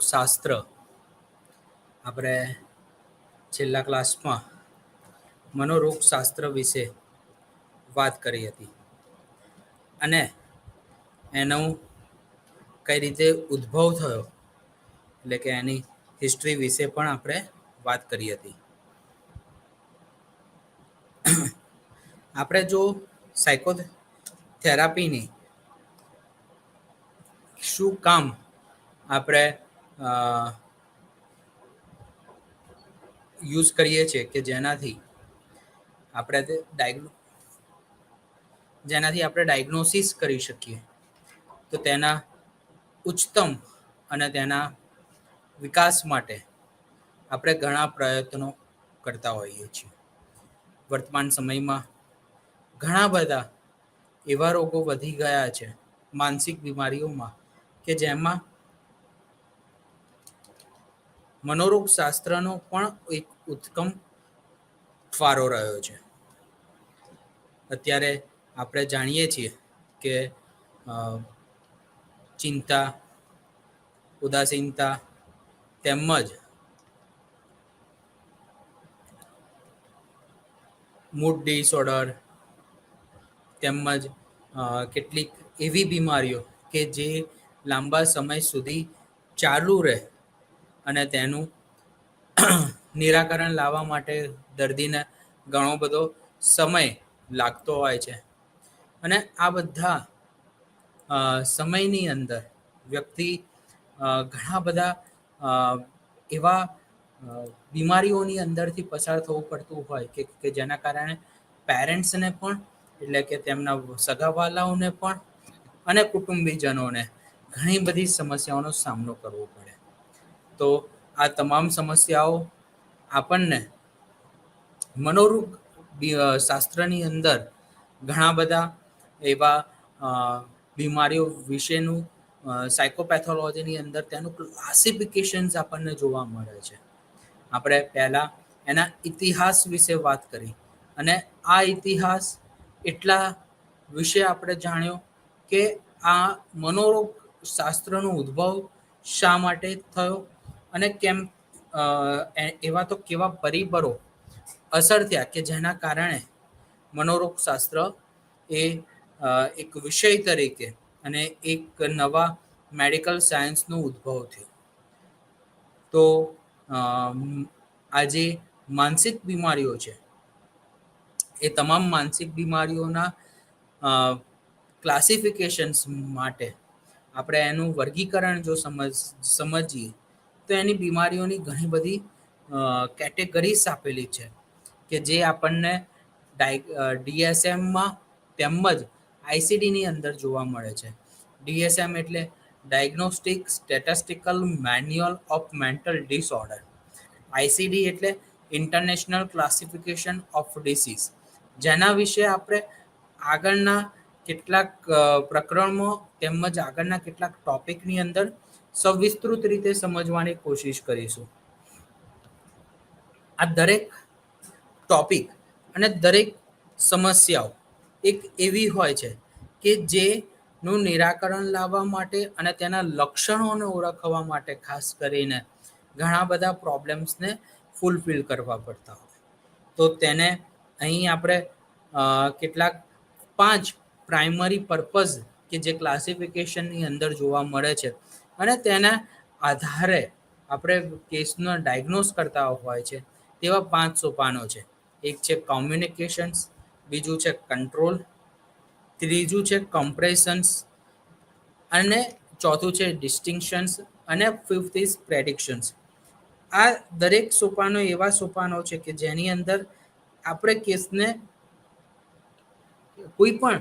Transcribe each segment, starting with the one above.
મનોરોગશાસ્ત્ર આપણે છેલ્લા ક્લાસમાં મનોરોગશાસ્ત્ર વિશે વાત કરી હતી અને એનો કઈ રીતે ઉદ્ભવ થયો એટલે કે એની હિસ્ટ્રી વિશે પણ આપણે વાત કરી હતી. આપણે જો સાયકોથેરાપીની શું કામ આપણે યુઝ કરીએ છીએ કે જેનાથી આપણે ડાયગ્નોસિસ કરી શકીએ, તો તેના ઉચ્ચતમ અને તેના વિકાસ માટે આપણે ઘણા પ્રયત્નો કરતા હોઈએ છીએ. વર્તમાન સમયમાં ઘણા બધા એવા રોગો વધી ગયા છે માનસિક બીમારીઓમાં કે જેમાં મનોરોગશાસ્ત્રનો પણ એક ઉત્તમ ફાળો રહ્યો છે. અત્યારે આપણે જાણીએ છીએ કે ચિંતા, ઉદાસીનતા તેમજ મૂડ ડિસઓર્ડર તેમજ કેટલીક એવી બીમારીઓ કે જે લાંબા સમય સુધી ચાલુ રહે અને તેનું નિરાકરણ લાવવા માટે દર્દીને ઘણો બધો સમય લાગતો હોય છે. અને આ બધા સમયની અંદર વ્યક્તિ ઘણા બધા એવા બીમારીઓની અંદરથી પસાર થવું પડતું હોય કે જેના કારણે પેરેન્ટ્સને પણ એટલે કે તેમના સગાવાલાઓને પણ અને કુટુંબીજનોને ઘણી બધી સમસ્યાઓનો સામનો કરવો પડે. તો આ તમામ સમસ્યાઓ આપણને મનોરોગ શાસ્ત્રની અંદર ઘણા બધા એવા બીમારીઓ વિશેનું સાયકોપેથોલોજીની અંદર તેનું ક્લાસિફિકેશન્સ આપણને જોવા મળે છે. આપણે પહેલા એના ઇતિહાસ વિશે વાત કરી અને આ ઇતિહાસ એટલા વિશે આપણે જાણ્યો કે આ મનોરોગ શાસ્ત્રનો ઉદ્ભવ શા માટે થયો અને કેમ એવા તો કેવા પરિબળો અસર થયા કે જેના કારણે મનોરોગશાસ્ત્ર એ એક વિષય તરીકે અને એક નવા મેડિકલ સાયન્સનો ઉદ્ભવ થયો. તો આજે માનસિક બીમારીઓ છે એ તમામ માનસિક બીમારીઓના ક્લાસિફિકેશન્સ માટે આપણે એનું વર્ગીકરણ જો સમજીએ તો એની બીમારીઓની ઘણી બધી કેટેગરીઝ આપેલી છે કે જે આપણને DSMમાં તેમજ ICDની અંદર જોવા મળે છે. DSM એટલે diagnostic statistical manual of mental disorder. ICD એટલે ઇન્ટરનેશનલ ક્લાસિફિકેશન ઓફ ડિસીઝ, જેના વિશે આપણે આગળના કેટલાક પ્રકરણમાં તેમજ આગળના કેટલાક ટોપિકની અંદર સવિસ્તૃત રીતે સમજવાની કોશિશ કરીશું. આ દરેક ટોપિક અને દરેક સમસ્યાઓ એક એવી હોય છે કે જેનું નિરાકરણ લાવવા માટે અને તેના લક્ષણોને ઓળખવા માટે ખાસ કરીને ઘણા બધા પ્રોબ્લેમ્સને ફૂલફિલ કરવા પડતા હોય. તો તેને અહીં આપણે કેટલાક 5 પ્રાઇમરી પર્પઝ કે જે ક્લાસિફિકેશનની અંદર જોવા મળે છે અને તેના આધારે આપણે કેસનો ડાયગ્નોસ કરતા હોય છે તેવા 5 સોપાનો છે. એક છે કોમ્યુનિકેશન્સ, બીજું છે કંટ્રોલ, ત્રીજું છે કમ્પ્રેશન્સ અને ચોથું છે ડિસ્ટિંક્શન્સ અને ફિફ્થ ઇઝ પ્રેડિક્શન્સ. આ દરેક સોપાનો એવા સોપાનો છે કે જેની અંદર આપણે કેસને કોઈ પણ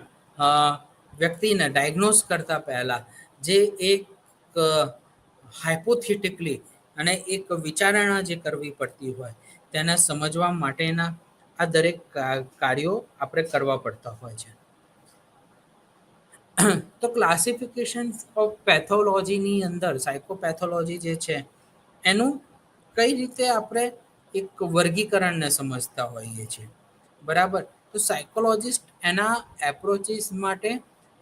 વ્યક્તિને ડાયગ્નોસ કરતા પહેલા જે એક હાઇપોથેટિકલી અને એક વિચારણા જે કરવી પડતી હોય તેને સમજવા માટેના આ દરેક કાર્યો આપણે કરવા પડતા હોય છે. તો ક્લાસિફિકેશન ઓફ પેથોલોજીની અંદર સાયકોપેથોલોજી જે છે એનું કઈ રીતે આપણે એક વર્ગીકરણને સમજતા હોઈએ છીએ, બરાબર. તો સાયકોલોજિસ્ટ એના એપ્રોચીસ માટે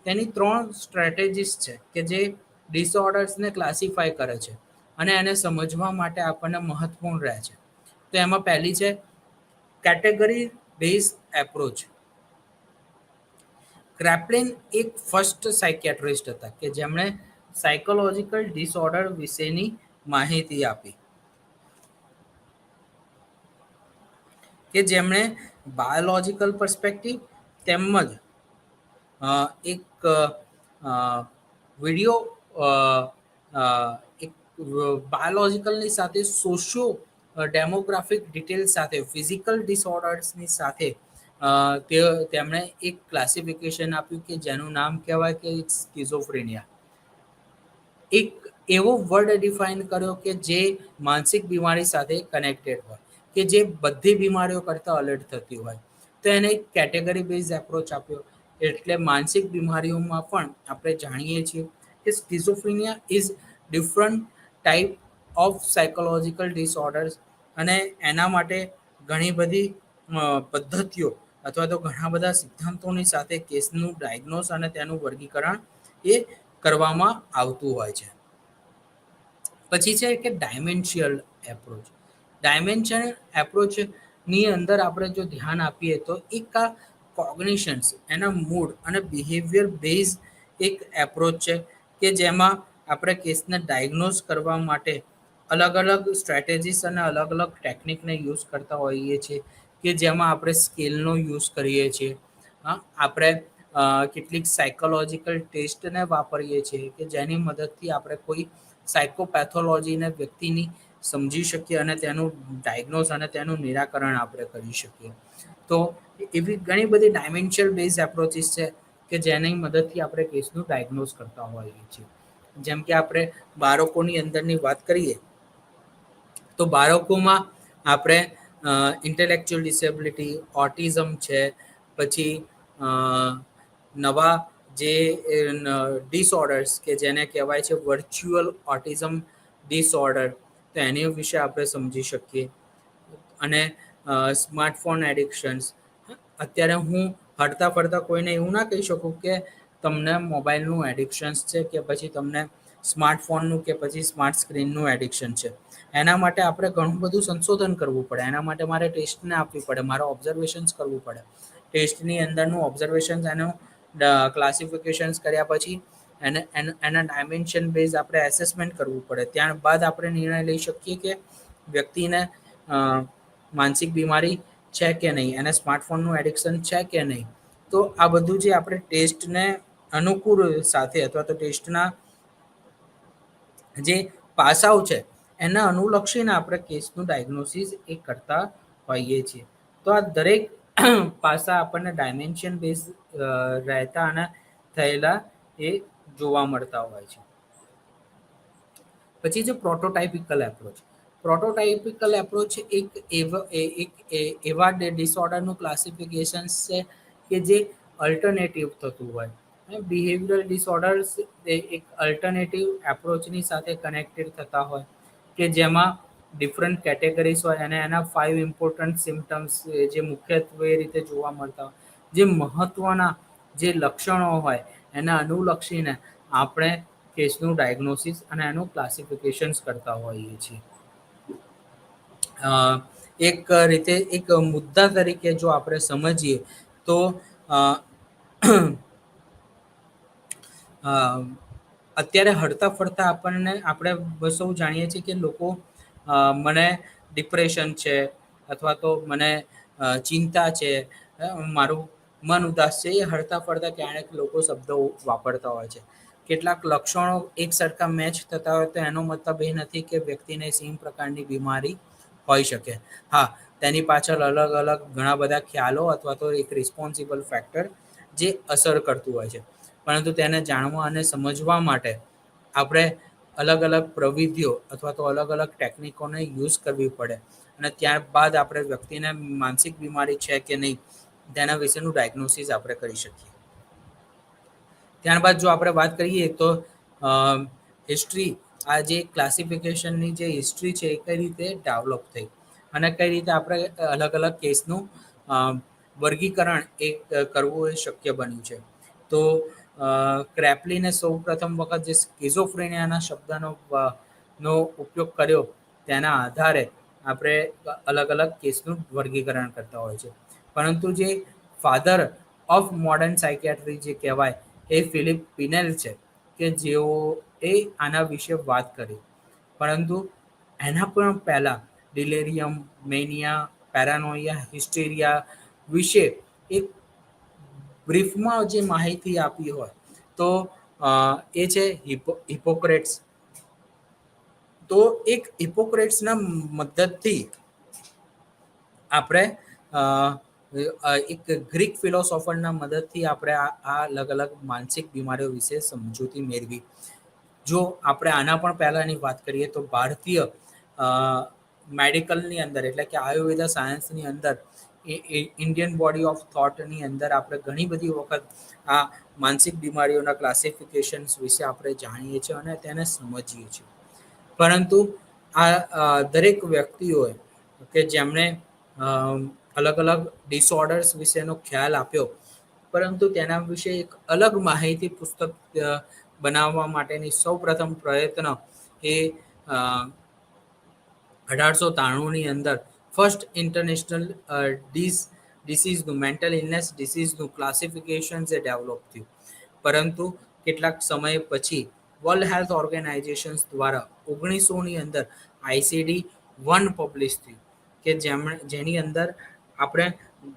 તેની 3 સ્ટ્રેટેજીસ છે કે જે ડિસઓર્ડર્સને ક્લાસિફાય કરે છે. અને એને સમજવા માટે આપણને મહત્વપૂર્ણ રહે છે. તો એમાં પહેલી છે કેટેગરી બેઝ એપ્રોચ. ક્રેપલિન એક ફર્સ્ટ સાયકેટ્રિસ્ટ હતા કે જેમણે સાયકોલોજીકલ ડિસઓર્ડર વિશેની માહિતી આપી, કે જેમણે બાયોલોજીકલ પર્સપેક્ટિવ તેમજ એક વિડીયો એક બાયોલોજીકલની સાથે સોશિયો ડેમોગ્રાફિક ડિટેલ્સ સાથે ફિઝિકલ ડિસઓર્ડર્સની સાથે તેમણે એક ક્લાસિફિકેશન આપ્યું કે જેનું નામ કહેવાય કે સ્કિઝોફ્રેનિયા. એક એવો વર્ડ ડિફાઇન કર્યો કે જે માનસિક બીમારી સાથે કનેક્ટેડ હોય, કે જે બધી બીમારીઓ કરતાં અલર્ટ થતી હોય. તો એને એક કેટેગરી બેઝ એપ્રોચ આપ્યો. એટલે માનસિક બીમારીઓમાં પણ આપણે જાણીએ છીએ કે schizophrenia is different type of psychological disorders, અને એના માટે ઘણી બધી પદ્ધતિઓ અથવા તો ઘણા બધા સિદ્ધાંતોની સાથે કેસનું ડાયગ્નોસ અને તેનું વર્ગીકરણ એ કરવામાં આવતું હોય છે. પછી છે કે ડાયમેન્શિયલ એપ્રોચ. ડાયમેન્શિયલ એપ્રોચની અંદર આપણે જો ધ્યાન આપીએ તો એક આ કોગ્નિશન્સ, એના મૂડ અને બિહેવિયર બેઝ એક એપ્રોચ છે કે જેમાં આપણે કેસને ડાયગ્નોઝ કરવા માટે અલગ અલગ સ્ટ્રેટેજીસ અને અલગ અલગ ટેકનિકને યુઝ કરતા હોઈએ છીએ, કે જેમાં આપણે સ્કેલનો યુઝ કરીએ છીએ. આપણે કેટલીક સાયકોલોજીકલ ટેસ્ટને વાપરીએ છીએ કે જેની મદદથી આપણે કોઈ સાયકોપેથોલોજીને વ્યક્તિની સમજી શકીએ અને તેનું ડાયગ્નોઝ અને તેનું નિરાકરણ આપણે કરી શકીએ. તો એવી ઘણી બધી ડાયમેન્શિયલ બેઝ એપ્રોચીસ છે કે જેની મદદથી આપણે કેસનું ડાયગ્નોઝ કરતા હોઈએ છીએ. જેમ કે આપણે બાળકોની અંદરની વાત કરીએ તો બાળકોમાં આપણે ઇન્ટેલેક્ચુઅલ ડિસેબિલિટી, ઓટિઝમ છે, પછી નવા જે ડિસઓર્ડર્સ કે જેને કહેવાય છે વર્ચ્યુઅલ ઓટિઝમ ડિસઓર્ડર, તો એની વિશે આપણે સમજી શકીએ. અને સ્માર્ટફોન એડિક્શન્સ. અત્યારે હું હરતા ફરતા કોઈને એવું ના કહી શકું કે તમને મોબાઈલનું એડિક્શન્સ છે કે પછી તમને સ્માર્ટફોનનું કે પછી સ્માર્ટ સ્ક્રીનનું એડિક્શન છે. એના માટે આપણે ઘણું બધું સંશોધન કરવું પડે, એના માટે મારે ટેસ્ટને આપવી પડે, મારે ઓબ્ઝર્વેશન્સ કરવું પડે. ટેસ્ટની અંદરનું ઓબ્ઝર્વેશન્સ એનું ક્લાસિફિકેશન્સ કર્યા પછી એના ડાયમેન્શન બેઝ આપણે એસેસમેન્ટ કરવું પડે. ત્યારબાદ આપણે નિર્ણય લઈ શકીએ કે વ્યક્તિને માનસિક બીમારી છે કે નહીં, એને સ્માર્ટફોનનું એડિક્શન છે કે નહીં. તો આ બધું જે આપણે ટેસ્ટને અનુકૂળ સાથે અથવા તો ટેસ્ટના જે પાસાઓ છે એના અનુલક્ષીને આપણે કેસનું ડાયગ્નોસિસ એ કરતા હોઈએ છીએ. તો આ દરેક પાસા આપણને ડાયમેન્શન બેઝ રહેતા અને થયેલા એ જોવા મળતા હોય છે. પછી છે પ્રોટોટાઇપિકલ એપ્રોચ. પ્રોટોટાઇપિકલ એપ્રોચ એક એવા ડિસઓર્ડરનું ક્લાસિફિકેશન છે કે જે અલ્ટરનેટિવ થતું હોય. બિહેવિયરલ ડિસઓર્ડર્સ એક અલ્ટરનેટિવ એપ્રોચની સાથે કનેક્ટેડ થતા હોય, કે જેમાં ડિફરન્ટ કેટેગરીઝ હોય અને એના 5 ઇમ્પોર્ટન્ટ સિમ્ટમ્સ જે મુખ્યત્વે રીતે જોવા મળતા હોય, જે મહત્ત્વના જે લક્ષણો હોય એના અનુલક્ષીને આપણે કેસનું ડાયગ્નોસિસ અને એનું ક્લાસિફિકેશન્સ કરતા હોઈએ છીએ. એક રીતે એક મુદ્દા તરીકે જો આપણે સમજીએ તો અત્યારે હરતા ફરતા આપણે સૌ જાણીએ છીએ કે લોકો મને ડિપ્રેશન છે અથવા તો મને ચિંતા છે, મારું મન ઉદાસ છે, એ હરતા ફરતા ક્યારેક લોકો શબ્દો વાપરતા હોય છે. કેટલાક લક્ષણો એક સરખા મેચ થતા હોય તો એનો મતલબ એ નથી કે વ્યક્તિને સેમ પ્રકારની બીમારી હોઈ શકે. હા, તેની પાછળ અલગ અલગ ઘણા બધા ખ્યાલો અથવા તો એક રિસ્પોન્સિબલ ફેક્ટર જે અસર કરતું હોય છે. પરંતુ તેને જાણવા અને સમજવા માટે આપણે અલગ અલગ પ્રવિધિઓ અથવા તો અલગ અલગ ટેકનિકોને યુઝ કરવી પડે, અને ત્યારબાદ આપણે વ્યક્તિને માનસિક બીમારી છે કે નહીં તેના વિશેનું ડાયગ્નોસિસ આપણે કરી શકીએ. ત્યારબાદ જો આપણે વાત કરીએ તો હિસ્ટ્રી, આ જે ક્લાસિફિકેશનની જે હિસ્ટ્રી છે એ કઈ રીતે ડેવલપ થઈ અને કઈ રીતે આપણે અલગ અલગ કેસનું વર્ગીકરણ એ કરવું એ શક્ય બન્યું છે. તો ક્રેપલીને સૌ પ્રથમ વખત જે સ્કિઝોફ્રેનિયાના શબ્દનો નો ઉપયોગ કર્યો તેના આધારે આપણે અલગ અલગ કેસનું વર્ગીકરણ કરતા હોય છે. પરંતુ જે ફાધર ઓફ મોડર્ન સાયકિયાટ્રી જે કહેવાય એ ફિલિપ પિનેલ છે, કે જેઓ એ આના વિશે વાત કરી. પરંતુ એના પણ પહેલાં ડિલેરિયમ, મેનિયા, પેરાનોઇયા, હિસ્ટેરિયા વિશે એક બ્રીફમાં જે માહિતી આપી હોય તો એ છે હિપોક્રેટ્સ. તો એક હિપોક્રેટ્સના મદદથી આપણે એક ગ્રીક ફિલોસોફરના મદદથી આપણે આ અલગ અલગ માનસિક બીમારીઓ વિશે સમજૂતી મેળવી. જો આપણે આના પણ પહેલાંની વાત કરીએ તો ભારતીય મેડિકલની અંદર એટલે કે આયુર્વેદા સાયન્સની અંદર ઇન્ડિયન બોડી ઓફ થોટની અંદર આપણે ઘણી બધી વખત આ માનસિક બીમારીઓના ક્લાસિફિકેશન્સ વિશે આપણે જાણીએ છીએ અને તેને સમજીએ છીએ. પરંતુ આ દરેક વ્યક્તિઓએ કે જેમણે અલગ અલગ ડિસઓર્ડર્સ વિશેનો ખ્યાલ આપ્યો, પરંતુ તેના વિશે એક અલગ માહિતી પુસ્તક બનાવવા માટેની સૌપ્રથમ પ્રયત્ન એ 1893ની અંદર ફર્સ્ટ ઇન્ટરનેશનલ ડિસીઝનું મેન્ટલ ઇલનેસ ડિસીઝનું ક્લાસિફિકેશન જે ડેવલપ થયું. પરંતુ કેટલાક સમય પછી વર્લ્ડ હેલ્થ ઓર્ગેનાઇઝેશન્સ દ્વારા 1900ની અંદર ICD-1 પબ્લિશ થયું, કે જેની અંદર આપણે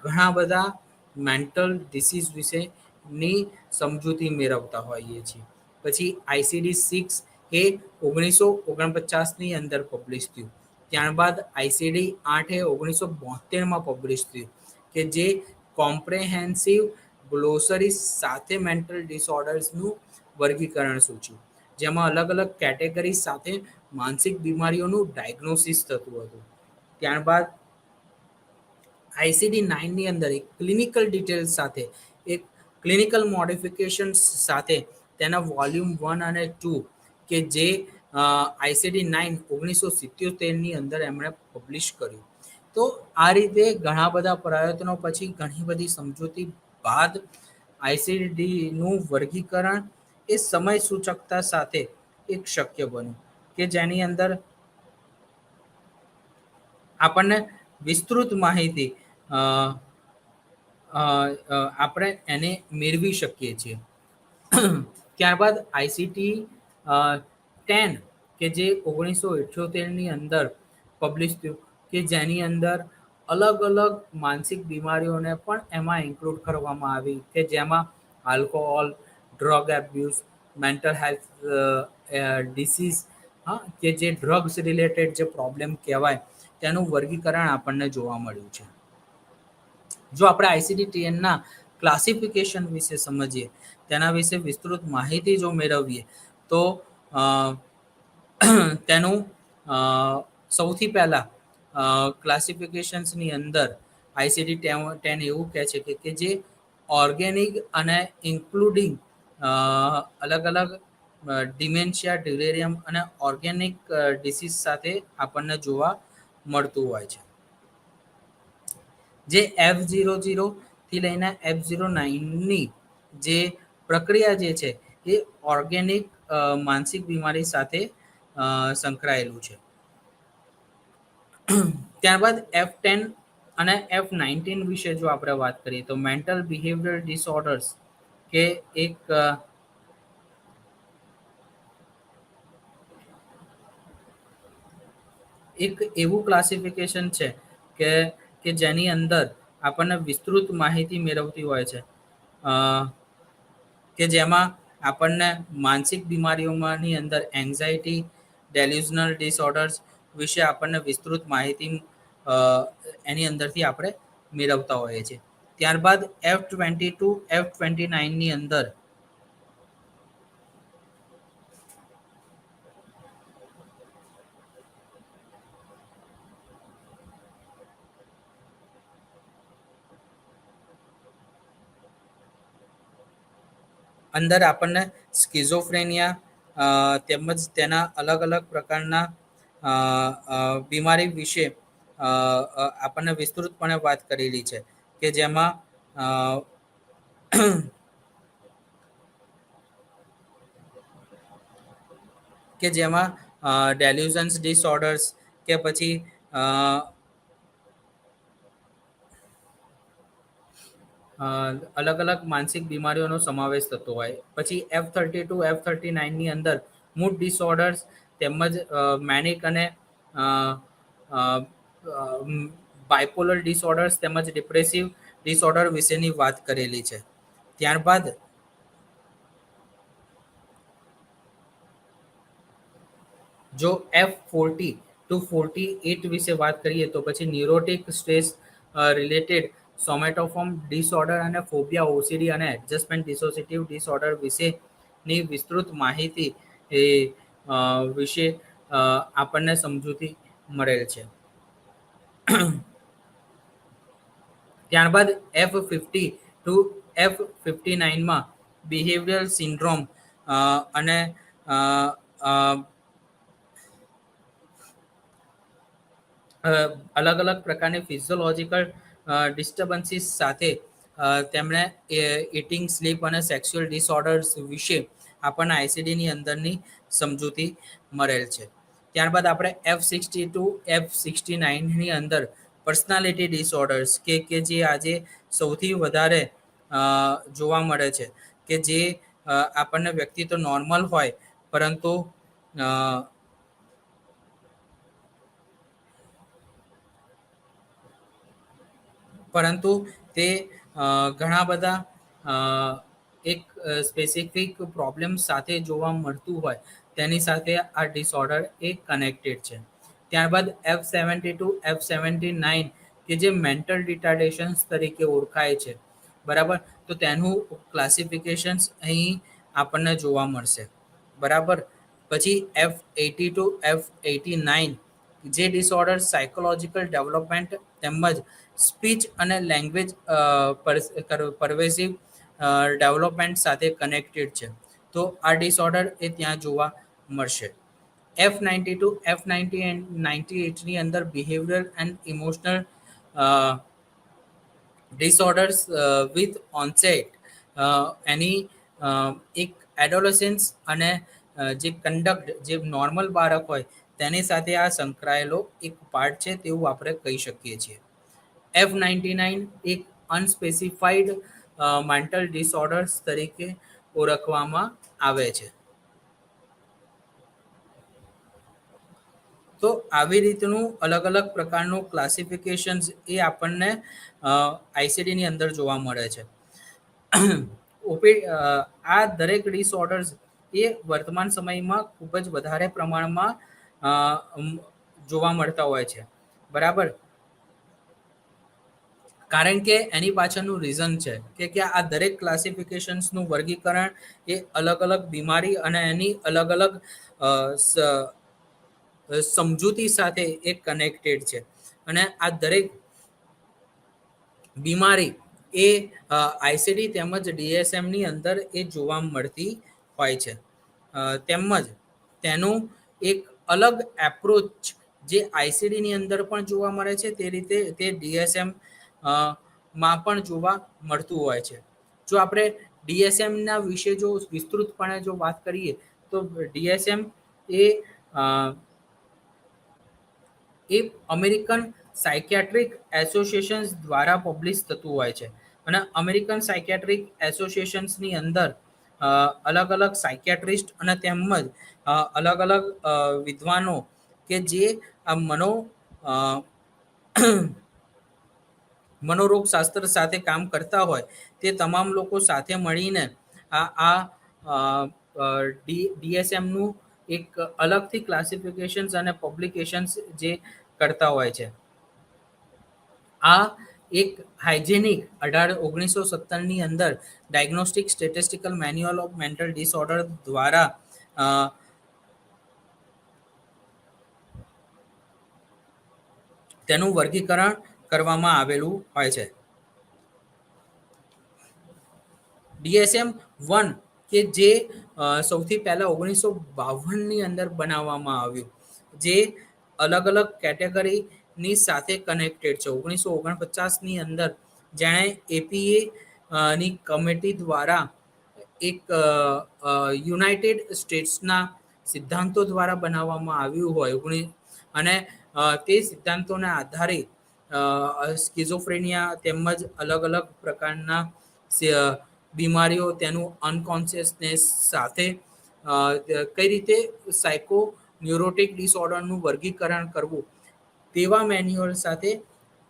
ઘણા બધા મેન્ટલ ડિસીઝ વિશેની સમજૂતી મેળવતા હોઈએ છીએ. પછી ICD-6 એ 1949ની અંદર પબ્લિશ થયું. ત્યારબાદ ICD-8 એ 1972માં પબ્લિશ થયું, કે જે કોમ્પ્રેહેન્સિવ ગ્લોસરી સાથે મેન્ટલ ડિસઓર્ડર્સનું વર્ગીકરણ સૂચ્યું, જેમાં અલગ અલગ કેટેગરી સાથે માનસિક બીમારીઓનું ડાયગ્નોસિસ થતું હતું. ત્યારબાદ ICD-9ની અંદર એક ક્લિનિકલ ડિટેલ્સ સાથે, એક ક્લિનિકલ મોડિફિકેશન્સ સાથે તેના વોલ્યુમ 1 અને 2 કે જે ICD-9 1977ની અંદર એમણે પબ્લિશ કર્યું. તો આ રીતે ઘણા બધા પ્રયત્નો પછી ઘણી બધી સમજૂતી બાદ ICD-નું વર્ગીકરણ એ સમય સૂચકતા સાથે એક શક્ય બન્યું, કે જેની અંદર આપણને વિસ્તૃત માહિતી આપણે એને મેળવી શકીએ છીએ. ત્યારબાદ ICD-10 કે જે 1978ની અંદર પબ્લિશ થયું, કે જેની અંદર અલગ અલગ માનસિક બીમારીઓને પણ એમાં ઇન્ક્લુડ કરવામાં આવી, કે જેમાં alcohol, drug abuse, mental health disease, કે જે ડ્રગ્સ રિલેટેડ જે પ્રોબ્લેમ કહેવાય તેનું વર્ગીકરણ આપણને જોવા મળ્યું છે. જો આપણે ICD-10ના ક્લાસિફિકેશન વિશે સમજીએ, તેના વિશે વિસ્તૃત માહિતી જો મેળવીએ, તો તેનું સૌથી પહેલાં ક્લાસિફિકેશન્સની અંદર ICD-10 એવું કહે છે કે જે ઓર્ગેનિક અને ઇન્ક્લુડિંગ અલગ અલગ ડિમેન્શિયા, ડિલેરિયમ અને ઓર્ગેનિક ડિસીઝ સાથે આપણને જોવા મળતું હોય છે. જે F00 થી લઈને F09ની જે પ્રક્રિયા જે છે એ ઓર્ગેનિક માનસિક બીમારી સાથે સંકળાયેલું છે. ત્યારબાદ F10 અને F19 વિશે જો આપણે વાત કરીએ તો મેન્ટલ બિહેવિયરલ ડિસઓર્ડર્સ, કે એક એવું ક્લાસિફિકેશન છે કે જેની અંદર આપણને વિસ્તૃત માહિતી મેળવતી હોય છે, કે જેમાં આપણને માનસિક બીમારીઓમાંની અંદર એન્ઝાયટી, ડેલ્યુઝનલ ડિસઓર્ડર્સ વિશે આપણને વિસ્તૃત માહિતી એની અંદરથી આપણે મેળવતા હોઈએ છીએ. ત્યારબાદ F22, F29ની અંદર આપણને સ્કિઝોફ્રેનિયા તેમજ તેના અલગ અલગ પ્રકારના બીમારી વિશે આપણને વિસ્તૃતપણે વાત કરેલી છે, કે જેમાં ડેલ્યુઝન્સ ડિસઓર્ડર્સ કે પછી અલગ અલગ માનસિક બીમારીઓનો સમાવેશ થતો હોય. પછી F32 F39ની અંદર મૂડ ડિસઓર્ડર્સ તેમજ મેનિક અને બાયપોલર ડિસઓર્ડર્સ તેમજ ડિપ્રેસિવ ડિસઓર્ડર વિશેની વાત કરેલી છે. ત્યારબાદ જો F40 to 48 વિશે વાત કરીએ તો પછી ન્યુરોટિક સ્ટ્રેસ રિલેટેડ સોમેટોફોર્મ ડિસઓર્ડર અને ફોબિયા ઓસીડી અને એડજસ્ટમેન્ટ ડિસોસિએટિવ ડિસઓર્ડર વિશેની વિસ્તૃત માહિતી વિશે આપણને સમજૂતી મળેલ છે. ત્યારબાદ F50 to F59માં બિહેવિયરલ સિન્ડ્રોમ અને અલગ અલગ પ્રકારની ફિઝિયોલોજિકલ ડિસ્ટર્બન્સીસ સાથે તેમણે ઇટિંગ સ્લીપ અને સેક્સ્યુઅલ ડિસઓર્ડર્સ વિશે આપણને આઈસીડીની અંદરની સમજૂતી મળેલ છે. ત્યારબાદ આપણે F60 to F69ની અંદર પર્સનાલિટી ડિસઓર્ડર્સ કે જે આજે સૌથી વધારે જોવા મળે છે, કે જે આપણને વ્યક્તિ તો નોર્મલ હોય પરંતુ તે ઘણા બધા એક સ્પેસિફિક પ્રોબ્લેમ સાથે જોવા મળતું હોય તેની સાથે આ ડિસઓર્ડર એ કનેક્ટેડ છે. ત્યારબાદ F70 to F79 કે જે મેન્ટલ રિટાર્ડેશન્સ તરીકે ઓળખાય છે, બરાબર, તો તેનું ક્લાસિફિકેશન્સ અહીં આપણને જોવા મળશે, બરાબર. પછી F80 to F89 જે ડિસઓર્ડર સાયકોલોજીકલ ડેવલપમેન્ટ તેમજ સ્પીચ અને લેંગ્વેજ પરવેઝિવ ડેવલપમેન્ટ સાથે કનેક્ટેડ છે, તો આ ડિસઓર્ડર એ ત્યાં જોવા મળશે. F90 to F98ની અંદર behavioural and emotional disorders with onset એની એક એડોલેસન્સ અને જે કન્ડક્ટ જે નોર્મલ બાળક હોય તેની સાથે આ સંકળાયેલો એક પાર્ટ છે તેવું આપણે કહી શકીએ છીએ. F99 એક અનસ્પેસિફાઈડ મેન્ટલ ડિસઓર્ડર્સ તરીકે ઓળખવામાં આવે છે. તો આવી રીતનું અલગ અલગ પ્રકારનું ક્લાસિફિકેશન્સ એ આપણને આઈસીડીની અંદર જોવા મળે છે. આ દરેક ડિસઓર્ડર્સ એ વર્તમાન સમયમાં ખૂબ જ વધારે પ્રમાણમાં જોવા મળતા હોય છે, બરાબર. કારણ કે એની પાછળનું રીઝન છે કે આ દરેક ક્લાસિફિકેશન્સનું વર્ગીકરણ એ અલગ અલગ બીમારી અને એની અલગ અલગ સમજૂતી સાથે એ કનેક્ટેડ છે. અને આ દરેક બીમારી એ આઈસીડી તેમજ ડીએસએમની અંદર એ જોવા મળતી હોય છે. તેમજ તેનું એક અલગ એપ્રોચ જે આઈસીડીની અંદર પણ જોવા મળે છે તે રીતે તે ડીએસએમ માં પણ જોવા મળતું હોય છે. જો આપણે ડીએસએમના વિશે જો વિસ્તૃતપણે જો વાત કરીએ તો ડીએસએમ એ અમેરિકન સાયકિયાટ્રિક એસોસિએશન દ્વારા પબ્લિશ થતું હોય છે. અને અમેરિકન સાયકિયાટ્રિક એસોસિએશન્સની અંદર અલગ અલગ સાયકિયાટ્રિસ્ટ અને તેમજ અલગ અલગ વિદ્વાનો કે જે આ મનોરોગશાસ્ત્ર સાથે કામ કરતા હોય તે તમામ લોકો સાથે મળીને આ ડીએસએમનું એક અલગથી ક્લાસિફિકેશન્સ અને પબ્લિકેશન્સ જે કરતા હોય છે. આ એક હાઇજેનિક 1917ની અંદર diagnostic statistical manual of mental disorder દ્વારા તેનું વર્ગીકરણ કરવામાં આવેલું હોય છે. DSM-1 કે જે સૌથી પહેલા 1952ની અંદર બનાવવામાં આવ્યું, જે અલગ અલગ કેટેગરીની સાથે કનેક્ટેડ છે. 1949ની અંદર જેણે એપીએ ની કમિટી દ્વારા એક યુનાઇટેડ સ્ટેટ્સના સિદ્ધાંતો દ્વારા બનાવવામાં આવ્યું હોય અને તે સિદ્ધાંતોના આધારે સ્કિઝોફ્રેનિયા તેમજ અલગ અલગ પ્રકારના બીમારીઓ તેનું અનકોન્શિયસનેસ સાથે કઈ રીતે સાયકો ન્યુરોટિક ડિસઓર્ડરનું વર્ગીકરણ કરવું તેવા મેન્યુઅલ સાથે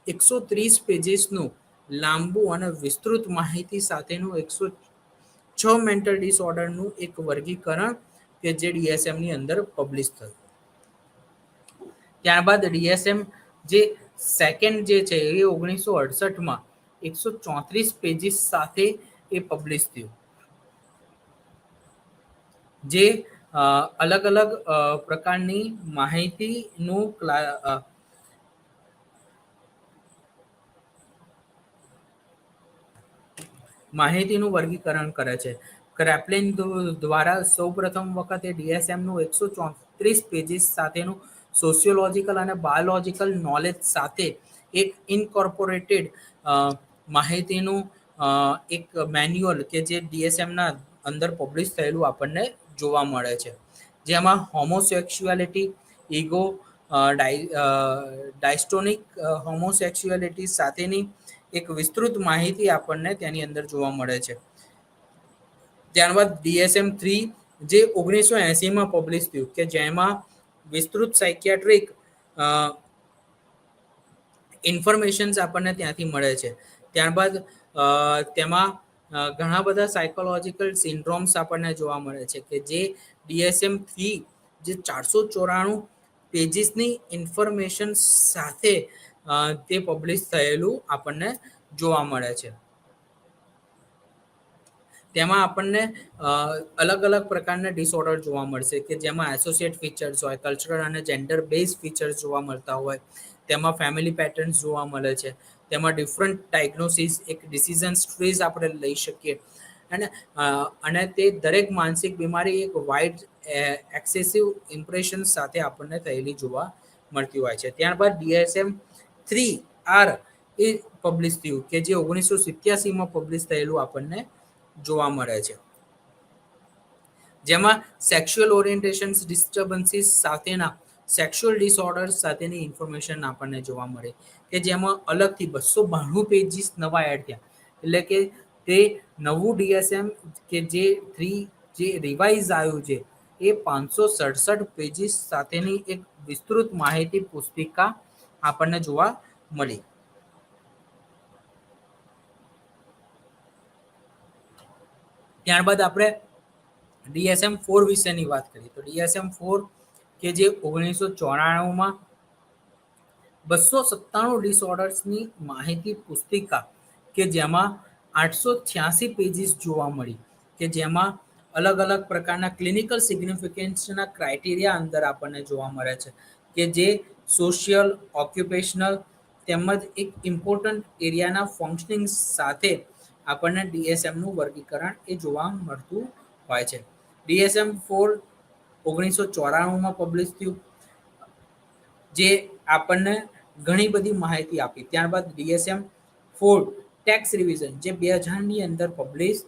130 પેજીસનું લાંબુ અને વિસ્તૃત માહિતી સાથેનું 106 મેન્ટલ ડિસઓર્ડરનું એક વર્ગીકરણ કે જે ડીએસએમની અંદર પબ્લિશ થયું. ત્યારબાદ ડીએસએમ જે સેકન્ડ જે છે એ 1968માં 134 પેજીસ સાથે એ પબ્લિશ થયું, જે અલગ અલગ પ્રકારની માહિતીનું વર્ગીકરણ કરે છે. ક્રેપલિન દ્વારા સૌપ્રથમ વખતે ડીએસએમનું 134 પેજીસ સાથેનું સોશિયોલોજીકલ અને બાયોલોજીકલ નોલેજ સાથે એક ઇનકોર્પોરેટેડ માહિતીનું એક મેન્યુઅલ કે જે ડીએસએમના અંદર પબ્લિશ થયેલું આપણને જોવા મળે છે, જેમાં હોમોસેક્સ્યુઆલિટી, ઈગો, ડાયસ્ટોનિક હોમોસેક્સ્યુઆલિટી સાથેની એક વિસ્તૃત માહિતી આપણને તેની અંદર જોવા મળે છે. ત્યારબાદ DSM-3 જે 1980માં પબ્લિશ થયું કે જેમાં વિસ્તૃત સાયકિયાટ્રિક ઇન્ફોર્મેશન્સ આપણને ત્યાંથી મળે છે. ત્યારબાદ તેમાં ઘણા બધા સાયકોલોજીકલ સિન્ડ્રોમ્સ આપણને જોવા મળે છે કે જે DSM-3 જે 494 પેજીસની ઇન્ફોર્મેશન સાથે તે પબ્લિશ થયેલું આપણને જોવા મળે છે. તેમાં આપણને અલગ અલગ પ્રકારના ડિસઓર્ડર જોવા મળશે કે જેમાં એસોસિએટ ફીચર્સ હોય, કલ્ચરલ અને જેન્ડર બેઝ ફીચર્સ જોવા મળતા હોય, તેમાં ફેમિલી પેટર્ન્સ જોવા મળે છે, તેમાં ડિફરન્ટ ડાયગ્નોસિસ, એક ડિસિઝન ટ્રીઝ આપણે લઈ શકીએ અને તે દરેક માનસિક બીમારી એક વાઇડ એક્સેસિવ ઇમ્પ્રેશન સાથે આપણને થયેલી જોવા મળતી હોય છે. ત્યારબાદ DSM-3R એ પબ્લિશ થયું કે જે 1987માં પબ્લિશ થયેલું આપણને જોવા મળે છે, જેમાં સેક્સ્યુઅલ ઓરિએન્ટેશન ડિસ્ટર્બન્સીસ સાથેના સેક્સ્યુઅલ ડિસઓર્ડર્સ સાથેની ઇન્ફોર્મેશન આપણને જોવા મળે કે જેમાં અલગથી 292 પેજીસ નવા એડ થયા. એટલે કે તે નવું DSM કે જે 3 જે રિવાઇઝ આવ્યું છે એ 567 પેજીસ સાથેની એક વિસ્તૃત માહિતી પુસ્તિકા આપણને જોવા મળી. ત્યારબાદ આપણે DSM-4 વિશેની વાત કરીએ તો DSM-4 કે જે 1994માં 297 ડિસઓર્ડર્સની માહિતી પુસ્તિકા કે જેમાં 886 પેજીસ જોવા મળી કે જેમાં અલગ અલગ પ્રકારના ક્લિનિકલ સિગ્નિફિકન્સના ક્રાઇટેરિયા અંદર આપણને જોવા મળે છે કે જે સોશિયલ, ઓક્યુપેશનલ તેમજ એક ઇમ્પોર્ટન્ટ એરિયાના ફંક્શનિંગ સાથે આપણને DSMનું વર્ગીકરણ એ જોવા મળતું હોય છે. DSM-4 1994માં પબ્લિશ થયું, જે આપણને ઘણી બધી માહિતી આપી. ત્યારબાદ DSM-4 ટેક્સ રિવિઝન જે 2000ની અંદર પબ્લિશ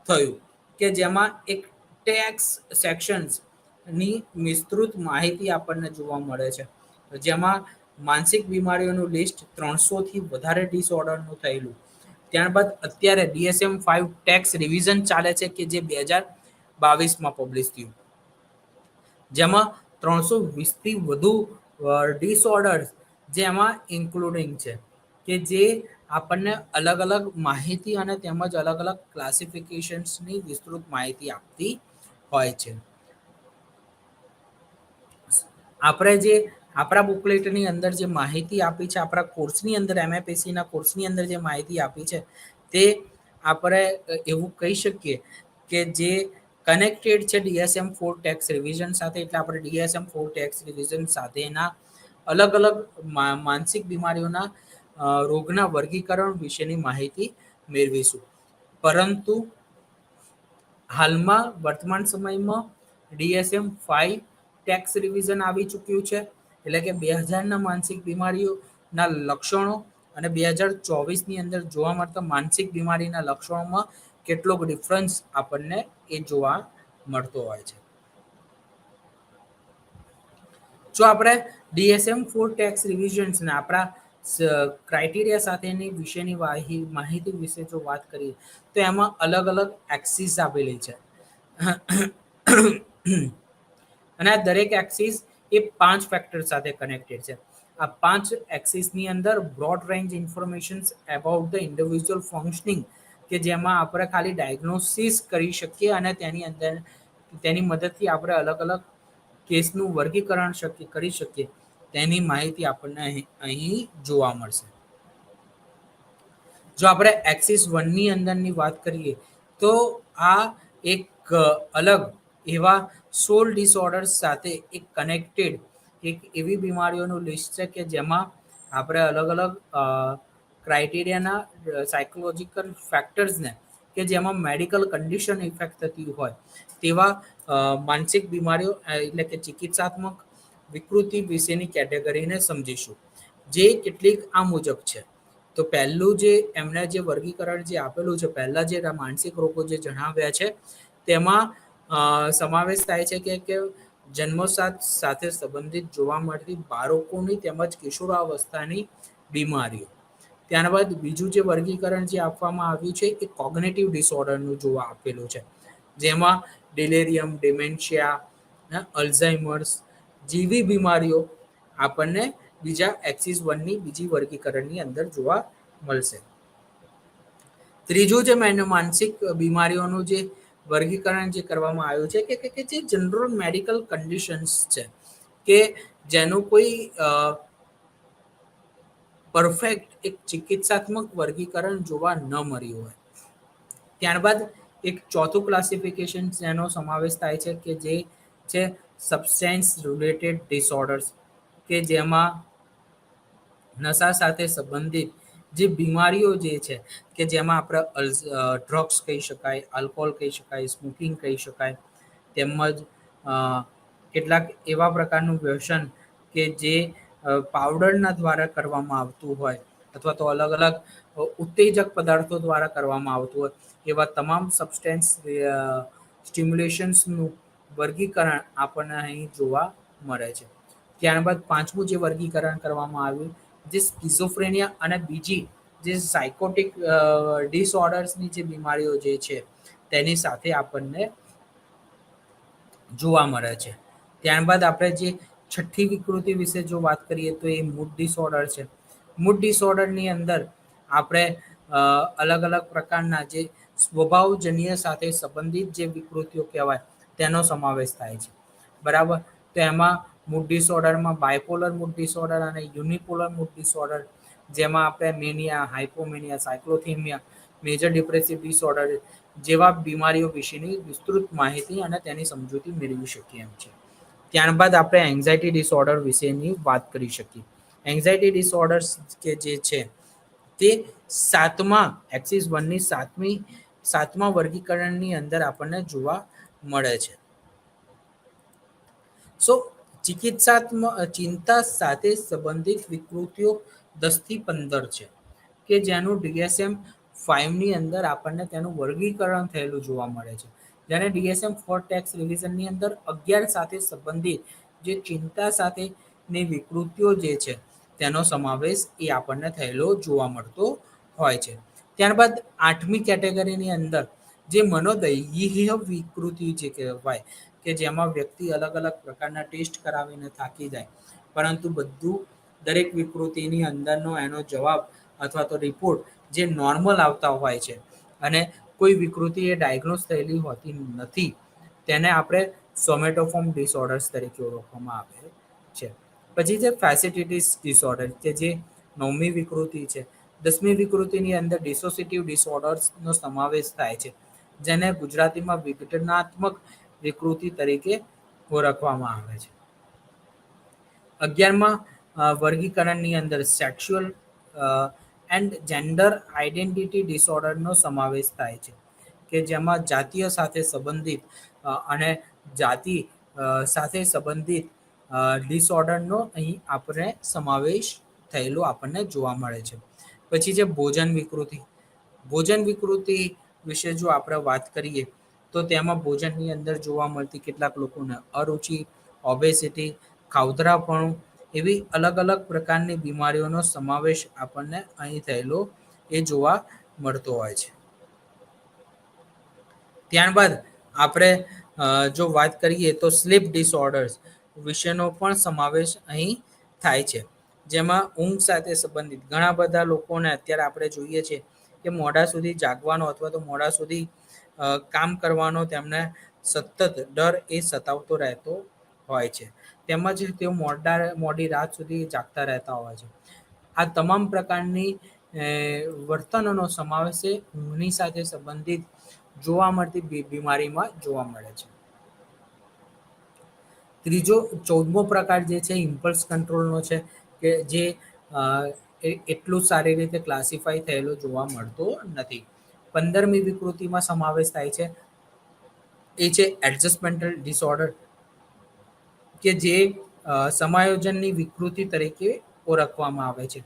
થયું કે જેમાં એક ટેક્સ સેક્શન્સની વિસ્તૃત માહિતી આપણને જોવા મળે છે, જેમાં માનસિક બીમારીઓનું લિસ્ટ 300થી વધારે ડિસઓર્ડરનું થયેલું. ત્યારબાદ અત્યારે DSM-5 ટેક્સ રિવિઝન ચાલે છે કે જે 2022માં પબ્લિશ થયું, જેમાં 320થી વધુ ડિસઓર્ડર્સ જેમાં ઇન્ક્લુડિંગ છે કે જે આપણને અલગ અલગ માહિતી અને તેમજ અલગ અલગ ક્લાસિફિકેશન્સની વિસ્તૃત માહિતી આપતી હોય છે. આપણે જે આપણા બુકલેટની અંદર જે માહિતી આપી છે, આપણા કોર્સની અંદર MFACના કોર્સની અંદર જે માહિતી આપી છે તે આપણે એવું કહી શકીએ કે જે કનેક્ટેડ છે DSM-4 ટેક્સ રિવિઝન સાથે. એટલે આપણે DSM-4 ટેક્સ રિવિઝન સાથેના અલગ અલગ માનસિક બીમારીઓના રોગના વર્ગીકરણ વિશેની માહિતી મેળવીશું. પરંતુ હાલમાં વર્તમાન સમયમાં DSM-5 ટેક્સ રિવિઝન આવી ચૂક્યું છે, એટલે કે 2000ના માનસિક બીમારીઓના લક્ષણો અને 2024ની અંદર જોવા મળતા માનસિક બીમારીના લક્ષણોમાં કેટલોક ડિફરન્સ આપણને એ જોવા મળતો હોય છે. જો આપણે DSM-4 ટેક્સ રિવિઝન્સને આપણા ક્રાઇટેરિયા સાથેની વિશેની માહિતી વિશે જો વાત કરીએ તો એમાં અલગ અલગ એક્સિસ આપેલી છે અને આ દરેક એક્સિસ એ 5 ફેક્ટર સાથે કનેક્ટેડ છે. આ 5 એક્સિસની અંદર broad range information about the individual functioning કે જેમાં આપણે ખાલી ડાયગ્નોસિસ કરી શકીએ અને તેની મદદથી આપણે અલગ અલગ કેસનું વર્ગીકરણ કરી શકીએ તેની માહિતી આપણને અહીં જોવા મળશે. જો આપણે એક્સિસ 1 ની અંદરની વાત કરીએ તો આ એક અલગ એવા 16 ડિસઓર્ડર્સ સાથે એક કનેક્ટેડ એક એવી બીમારીઓનું લિસ્ટ છે કે જેમાં આપણે અલગ અલગ ક્રાઇટેરિયાના સાયકોલોજીકલ ફેક્ટર્સને કે જેમાં મેડિકલ કન્ડિશન ઇફેક્ટ થતી હોય તેવા માનસિક બીમારીઓ એટલે કે ચિકિત્સાત્મક વિકૃતિ વિશેની કેટેગરીને સમજીશું, જે કેટલીક આ મુજબ છે. તો પહેલું જે એમને જે વર્ગીકરણ જે આપેલું છે, પહેલા જે માનસિક રોગો જે જણાવ્યા છે તેમાં સમાવેશ થાય છે કે જન્મોસાથ સાથે સંબંધિત જોવા મળતી બાળકોની તેમજ કિશોરાવસ્થાની બીમારીઓ. ત્યારબાદ બીજું જે વર્ગીકરણ જે આપવામાં આવ્યું છે એ કોગ્નેટિવ ડિસઓર્ડરનું જોવા આપેલું છે, જેમાં ડિલેરિયમ, ડિમેન્શિયા, અલ્ઝાઇમર્સ જેવી બીમારીઓ આપણને બીજા એક્સિસ 1 ની બીજી વર્ગીકરણની અંદર જોવા મળશે. ત્રીજું જે માનસિક બીમારીઓનું જે વર્ગીકરણ જે કરવામાં આવ્યું છે કે જે જનરલ મેડિકલ કન્ડિશન્સ છે કે જેનું કોઈ પરફેક્ટ એક ચિકિત્સાત્મક વર્ગીકરણ જોવા ન મળ્યું હોય. ત્યારબાદ એક ચોથું ક્લાસિફિકેશન જેનો સમાવેશ થાય છે કે જે છે સબસ્ટેન્સ રિલેટેડ ડિસઓર્ડર્સ કે જેમાં નશા સાથે સંબંધિત જે બીમારીઓ જે છે કે જેમાં આપણે ડ્રગ્સ કહી શકાય, આલ્કોહોલ કહી શકાય, સ્મોકિંગ કહી શકાય, તેમજ કેટલાક એવા પ્રકારનું વ્યસન કે જે પાવડરના દ્વારા કરવામાં આવતું હોય અથવા તો અલગ અલગ ઉત્તેજક પદાર્થો દ્વારા કરવામાં આવતું હોય એવા તમામ સબસ્ટેન્સ સ્ટિમ્યુલેશન્સનું વર્ગીકરણ આપણને અહીં જોવા મળે છે. ત્યારબાદ પાંચમું જે વર્ગીકરણ કરવામાં આવ્યું જે સ્કિઝોફ્રેનિયા અને બીજી જે સાયકોટિક ડિસઓર્ડર્સની જે બીમારીઓ જે છે તેની સાથે આપણને જોવા મળે છે. ત્યારબાદ આપણે જે છઠ્ઠી વિકૃતિ વિશે જો વાત કરીએ તો એ મૂડ ડિસઓર્ડર છે. મૂડ ડિસઓર્ડરની અંદર આપણે અલગ અલગ પ્રકારના જે સ્વભાવજન્ય સાથે સંબંધિત જે વિકૃતિઓ કહેવાય તેનો સમાવેશ થાય છે, બરાબર. તો એમાં મૂડ ડિસઓર્ડરમાં બાયપોલર મૂડ ડિસઓર્ડર અને યુનિપોલર મૂડ ડિસઓર્ડર, જેમાં આપણે મેનિયા, હાઇપોમેનિયા, સાયક્લોથેમિયા, મેજર ડિપ્રેસિવ ડિસઓર્ડર જેવા બીમારીઓ વિશેની વિસ્તૃત માહિતી અને તેની સમજૂતી મેળવી શકીએ એમ છે. ત્યારબાદ આપણે એન્ઝાયટી ડિસઓર્ડર વિશેની વાત કરી શકીએ. એન્ઝાયટી ડિસઓર્ડર્સ કે જે છે તે એક્સિસ 1 ની સાતમા વર્ગીકરણની અંદર આપણને જોવા મળે છે. ચિંતા સાથે સંબંધિત વિકૃતિઓ 10 થી 15 છે કે જેનું DSM-5 ની અંદર આપણને તેનું વર્ગીકરણ થયેલું જોવા મળે છે. જ્યારે DSM-4 ટેક્સ રિવિઝનની અંદર 11 સાથે સંબંધિત જે ચિંતા સાથેની વિકૃતિઓ જે છે તેનો સમાવેશ એ આપણને થયેલો જોવા મળતો હોય છે. ત્યારબાદ 8મી કેટેગરીની અંદર જે મનોદૈહિક વિકૃતિ જે કહેવાય કે જેમાં વ્યક્તિ અલગ અલગ પ્રકારના ટેસ્ટ કરાવીને થાકી જાય, પરંતુ દરેક વિકૃતિની અંદરનો એનો જવાબ અથવા તો રિપોર્ટ જે નોર્મલ આવતા હોય છે અને કોઈ વિકૃતિ એ ડાયગ્નોઝ થયેલી હોતી નથી, તેને આપણે સોમેટોફોર્મ ડિસઓર્ડર્સ તરીકે ઓળખવામાં આવે છે. પછી છે ફેસિટિટિસ ડિસઓર્ડર કે જે 9મી વિકૃતિ છે. 10મી વિકૃતિની અંદર ડિસોસિએટિવ ડિસઓર્ડર્સનો સમાવેશ થાય છે, જેને ગુજરાતીમાં વિઘટનાત્મક વિકૃતિ તરીકે ઓળખવામાં આવે છે. 11મા વર્ગીકરણની અંદર સેક્સ્યુઅલ એન્ડ જેન્ડર આઇડેન્ટિટી ડિસઓર્ડરનો સમાવેશ થાય છે કે જેમાં જાતીય સાથે સંબંધિત અને જાતિ સાથે સંબંધિત ડિસઓર્ડરનો અહીં આપણે સમાવેશ થયેલો આપણને જોવા મળે છે. પછી છે ભોજન વિકૃતિ વિશે જો આપણે વાત કરીએ તો તેમાં ભોજનની અંદર જોવા મળતી કેટલાક લોકોને અરુચિ, ઓબેસિટી ખાવધરાપણું એવી અલગ અલગ પ્રકારની બીમારીઓનો સમાવેશ આપણને અહીં થયેલો એ જોવા મળતો હોય છે. ત્યારબાદ આપણે જો વાત કરીએ તો સ્લીપ ડિસઓર્ડર્સ વિશેનો પણ સમાવેશ અહીં થાય છે, જેમાં ઊંઘ સાથે સંબંધિત ઘણા બધા લોકોને અત્યારે આપણે જોઈએ છીએ કે મોડા સુધી જાગવાનો અથવા તો મોડા સુધી કામ કરવાનો તેમને સતત ડર એ સતાવતો રહેતો હોય છે, તેમજ તેઓ મોડી રાત સુધી જાગતા રહેતા હોય છે. આ તમામ પ્રકારની વર્તનોનો સમાવેશ ઊંઘની સાથે સંબંધિત જોવા મળતી બીમારીમાં જોવા મળે છે. ત્રીજો 14મો પ્રકાર જે છે ઇમ્પલ્સ કંટ્રોલનો છે, કે જે એટલું સારી રીતે ક્લાસિફાઈ થયેલો જોવા મળતો નથી. 15મી વિકૃતિમાં સમાવેશ થાય છે એ છે એડજસ્ટમેન્ટલ ડિસઓર્ડર, કે જે સમાયોજનની વિકૃતિ તરીકે ઓળખવામાં આવે છે.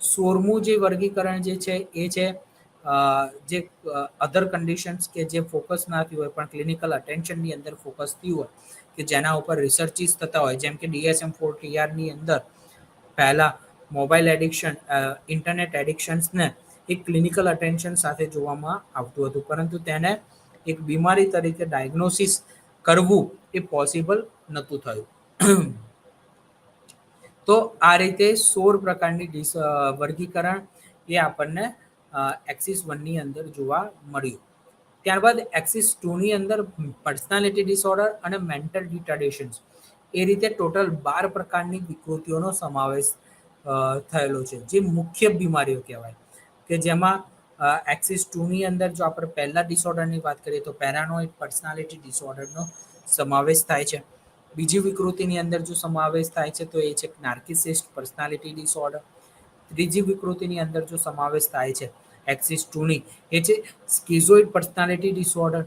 16મું જે વર્ગીકરણ જે છે એ છે જે અધર કન્ડિશન્સ કે જે ફોકસ ના થયું હોય પણ ક્લિનિકલ અટેન્શનની અંદર ફોકસ થયું હોય, કે જેના ઉપર રિસર્ચિસ થતા હોય, જેમ કે DSM-4 TRની અંદર પહેલા મોબાઈલ એડિક્શન, ઇન્ટરનેટ એડિક્શન્સને એક ક્લિનિકલ અટેન્શન સાથે જોવામાં આવતું હતું, પરંતુ તેને એક બીમારી તરીકે ડાયગ્નોસિસ કરવું એ પોસિબલ નહોતું થયું. તો આ રીતે 16 પ્રકારની વર્ગીકરણ એ આપણને એક્સિસ 1ની અંદર જોવા મળ્યું. ત્યારબાદ એક્સિસ 2ની અંદર પર્સનાલિટી ડિસઓર્ડર અને મેન્ટલ રિટાર્ડેશન્સ એ રીતે ટોટલ 12 પ્રકારની વિકૃતિઓનો સમાવેશ થયેલો છે, જે મુખ્ય બીમારીઓ કહેવાય, કે જેમાં એક્સિસ 2ની અંદર જો આપણે પહેલા ડિસઓર્ડરની વાત કરીએ તો પેરાનોઇડ પર્સનાલિટી ડિસઓર્ડરનો સમાવેશ થાય છે. બીજી વિકૃતિની અંદર જો સમાવેશ થાય છે તો એ છે નાર્કિસિસ્ટ પર્સનાલિટી ડિસઓર્ડર. ત્રીજી વિકૃતિની અંદર જો સમાવેશ થાય છે એક્સિસ 2ની, એ છે સ્કિઝોઇડ પર્સનાલિટી ડિસઓર્ડર.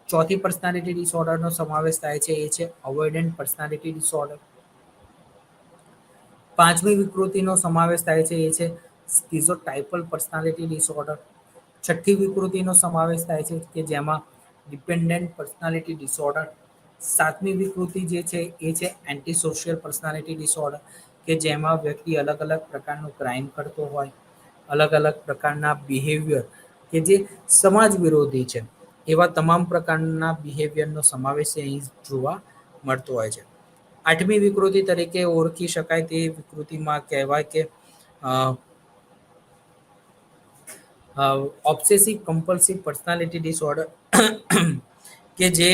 ચોથી પર્સનાલિટી ડિસઓર્ડરનો સમાવેશ થાય છે એ છે અવોઇડન્ટ પર્સનાલિટી ડિસઓર્ડર. 5મી વિકૃતિનો સમાવેશ થાય છે એ છે સ્કિઝોટાઇપલ પર્સનાલિટી ડિસઓર્ડર. 6ઠ્ઠી વિકૃતિનો સમાવેશ થાય છે કે જેમાં ડિપેન્ડન્ટ પર્સનાલિટી ડિસઓર્ડર. 7મી વિકૃતિ જે છે એ છે એન્ટી સોશિયલ પર્સનાલિટી ડિસઓર્ડર, કે જેમાં વ્યક્તિ અલગ અલગ પ્રકારનું ક્રાઇમ કરતો હોય, અલગ અલગ પ્રકારના બિહેવિયર કે જે સમાજ વિરોધી છે, એવા તમામ પ્રકારના બિહેવિયરનો સમાવેશ અહીં જોવા મળતો હોય છે. 8મી વિકૃતિ તરીકે ઓળખી શકાય તે વિકૃતિમાં કહેવાય કે ઓબ્સેસિવ કમ્પલ્સિવ પર્સનાલિટી ડિસઓર્ડર, કે જે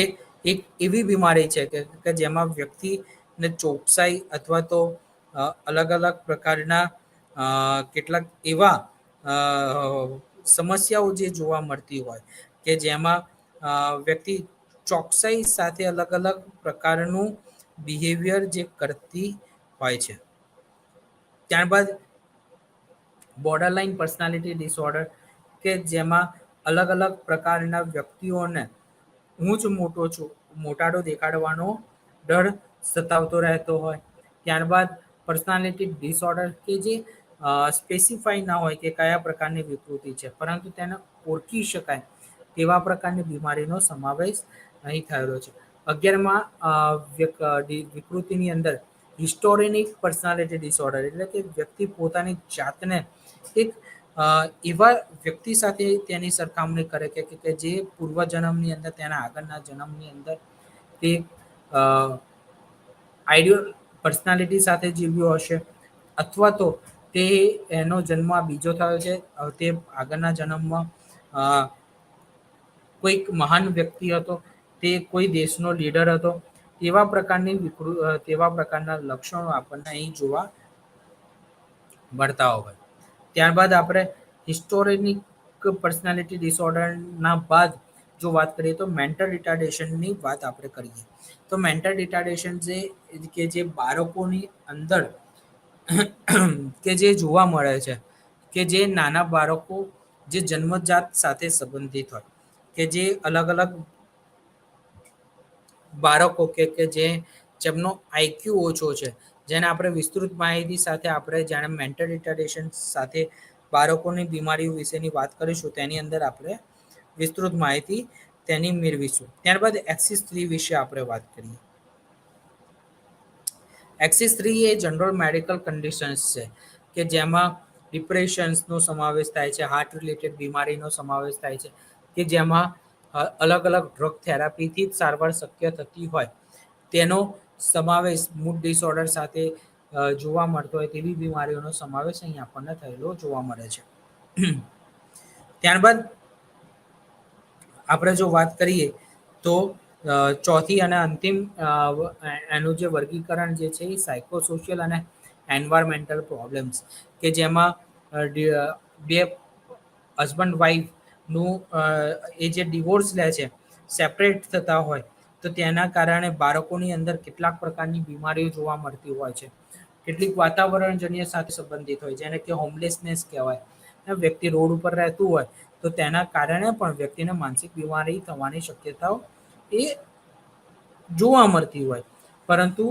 એક એવી બીમારી છે કે જેમાં વ્યક્તિને ચોકસાઈ અથવા તો અલગ અલગ પ્રકારના કેટલાક એવા સમસ્યાઓ જે જોવા મળતી હોય, કે જેમાં વ્યક્તિ ચોકસાઈ સાથે અલગ અલગ પ્રકારનું બિહેવિયર જે કરતી હોય છે. ત્યારબાદ બોર્ડરલાઇન પર્સનાલિટી ડિસઓર્ડર, કે જેમાં અલગ અલગ પ્રકારના વ્યક્તિઓને હું જ મોટો છું, મોટાડો દેખાડવાનો ડર સતાવતો રહેતો હોય. ત્યારબાદ પર્સનાલિટી ડિસઓર્ડર, કે જે સ્પેસિફાઈ ના હોય કે કયા પ્રકારની વિકૃતિ છે, પરંતુ તેને ઓળખી શકાય તેવા પ્રકારની બીમારીનો સમાવેશ અહીં થયેલો છે. 11મા વિકૃતિની અંદર હિસ્ટોરિનિક પર્સનાલિટી ડિસઓર્ડર, એટલે કે વ્યક્તિ પોતાની જાતને એક એવા વ્યક્તિ સાથે તેની સરખામણી કરે કે જે પૂર્વજન્મની અંદર, તેના આગળના જન્મની અંદર તે આઈડિયલ પર્સનાલિટી સાથે જીવ્યો હશે, અથવા તો તે એનો જન્મ બીજો થયો છે, તે આગળના જન્મમાં કોઈક મહાન વ્યક્તિ હતો, તે કોઈ દેશનો લીડર હતો, તેવા પ્રકારના લક્ષણો આપણને અહીં જોવા મળતા હોય. ત્યારબાદ આપણે હિસ્ટોરિક પર્સનાલિટી ડિસઓર્ડરના બાદ જો વાત કરીએ તો મેન્ટલ રિટાર્ડેશનની વાત આપણે કરીએ. તો મેન્ટલ રિટાર્ડેશન કે જે બાળકોની અંદર કે જે જોવા મળે છે, કે જે નાના બાળકો જે જન્મજાત સાથે સંબંધિત હોય, કે જે અલગ અલગ બાળકો કે જેમનો આઈક્યુ ઓછો છે, જેને આપણે વિસ્તૃત માહિતી સાથે આપણે જાણે મેન્ટલ રિટાર્ડેશન સાથે બાળકોની બીમારીઓ વિશેની વાત કરીશું, તેની અંદર આપણે વિસ્તૃત માહિતી તેની મેળવીશું. ત્યારબાદ એક્સિસ 3 વિશે આપણે વાત કરીએ. એક્સિસ 3 એ જનરલ મેડિકલ કન્ડિશન્સ છે કે જેમાં ડિપ્રેશન્સનો સમાવેશ થાય છે, હાર્ટ રિલેટેડ બીમારીનો સમાવેશ થાય છે, કે જેમાં અલગ અલગ ડ્રગ થેરાપીથી જ સારવાર શક્ય થતી હોય તેનો સમાવેશ મૂડ ડિસઓર્ડર સાથે જોવા મળતો હોય તેવી બીમારીઓનો સમાવેશ અહીં આપણને થયેલો જોવા મળે છે. ત્યારબાદ આપણે જો વાત કરીએ તો ચોથી અને અંતિમ એનું જે વર્ગીકરણ જે છે એ સાયકોસોશિયલ અને એન્વાયરમેન્ટલ પ્રોબ્લેમ્સ કે જેમાં બે હસબન્ડ વાઈફનું એ જે ડિવોર્સ લે છે, સેપરેટ થતા હોય તો તેના કારણે બાળકોની અંદર કેટલાક પ્રકારની બીમારીઓ જોવા મળતી હોય છે. કેટલીક વાતાવરણજન્ય સાથે સંબંધિત હોય જેને કે હોમલેસનેસ કહેવાય. વ્યક્તિ રોડ ઉપર રહેતું હોય તો તેના કારણે પણ વ્યક્તિને માનસિક બીમારી થવાની શક્યતાઓ એ જોવા મળતી હોય, પરંતુ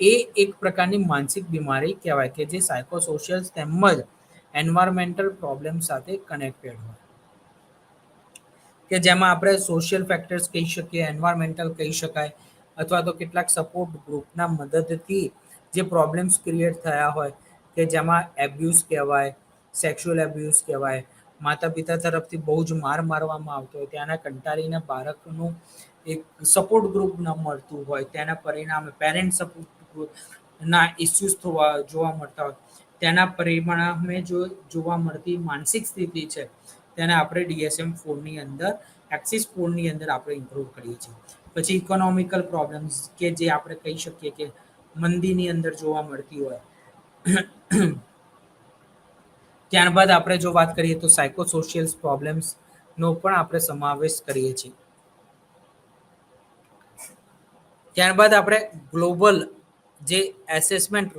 એ એક પ્રકારની માનસિક બીમારી કહેવાય કે જે સાયકોસોશિયલ તેમજ એન્વાયરમેન્ટલ પ્રોબ્લેમ સાથે કનેક્ટેડ હોય, કે જેમાં આપણે સોશિયલ ફેક્ટર્સ કહી શકીએ, એન્વાયરમેન્ટલ કહી શકાય, અથવા તો કેટલાક સપોર્ટ ગ્રુપના મદદથી જે પ્રોબ્લેમ્સ ક્રિએટ થયા હોય કે જેમાં એબ્યુઝ કહેવાય, સેક્સ્યુઅલ એબ્યુઝ કહેવાય, માતા પિતા તરફથી બહુ જ માર મારવામાં આવતો હોય, ત્યાંના કંટાળીને બાળકનું એક સપોર્ટ ગ્રુપ ન મળતું હોય, તેના પરિણામે પેરેન્ટ સપોર્ટ ગ્રુપના ઇસ્યુઝ જોવા મળતા હોય, તેના પરિણામે જો જોવા મળતી માનસિક સ્થિતિ છે તેને આપણે DSM-4 ની અંદર એક્સિસ 4 ની અંદર આપણે ઇન્ક્લુડ કરીએ છીએ. પછી ઇકોનોમિકલ પ્રોબ્લેમ્સ કે જે આપણે કહી શકીએ કે મંદીની અંદર જોવા મળતી હોય. ત્યારબાદ આપણે જો વાત કરીએ તો સાયકોસોશિયલ પ્રોબ્લેમ્સનો પણ આપણે સમાવેશ કરીએ છીએ. ત્યારબાદ આપણે ગ્લોબલ જે એસેસમેન્ટ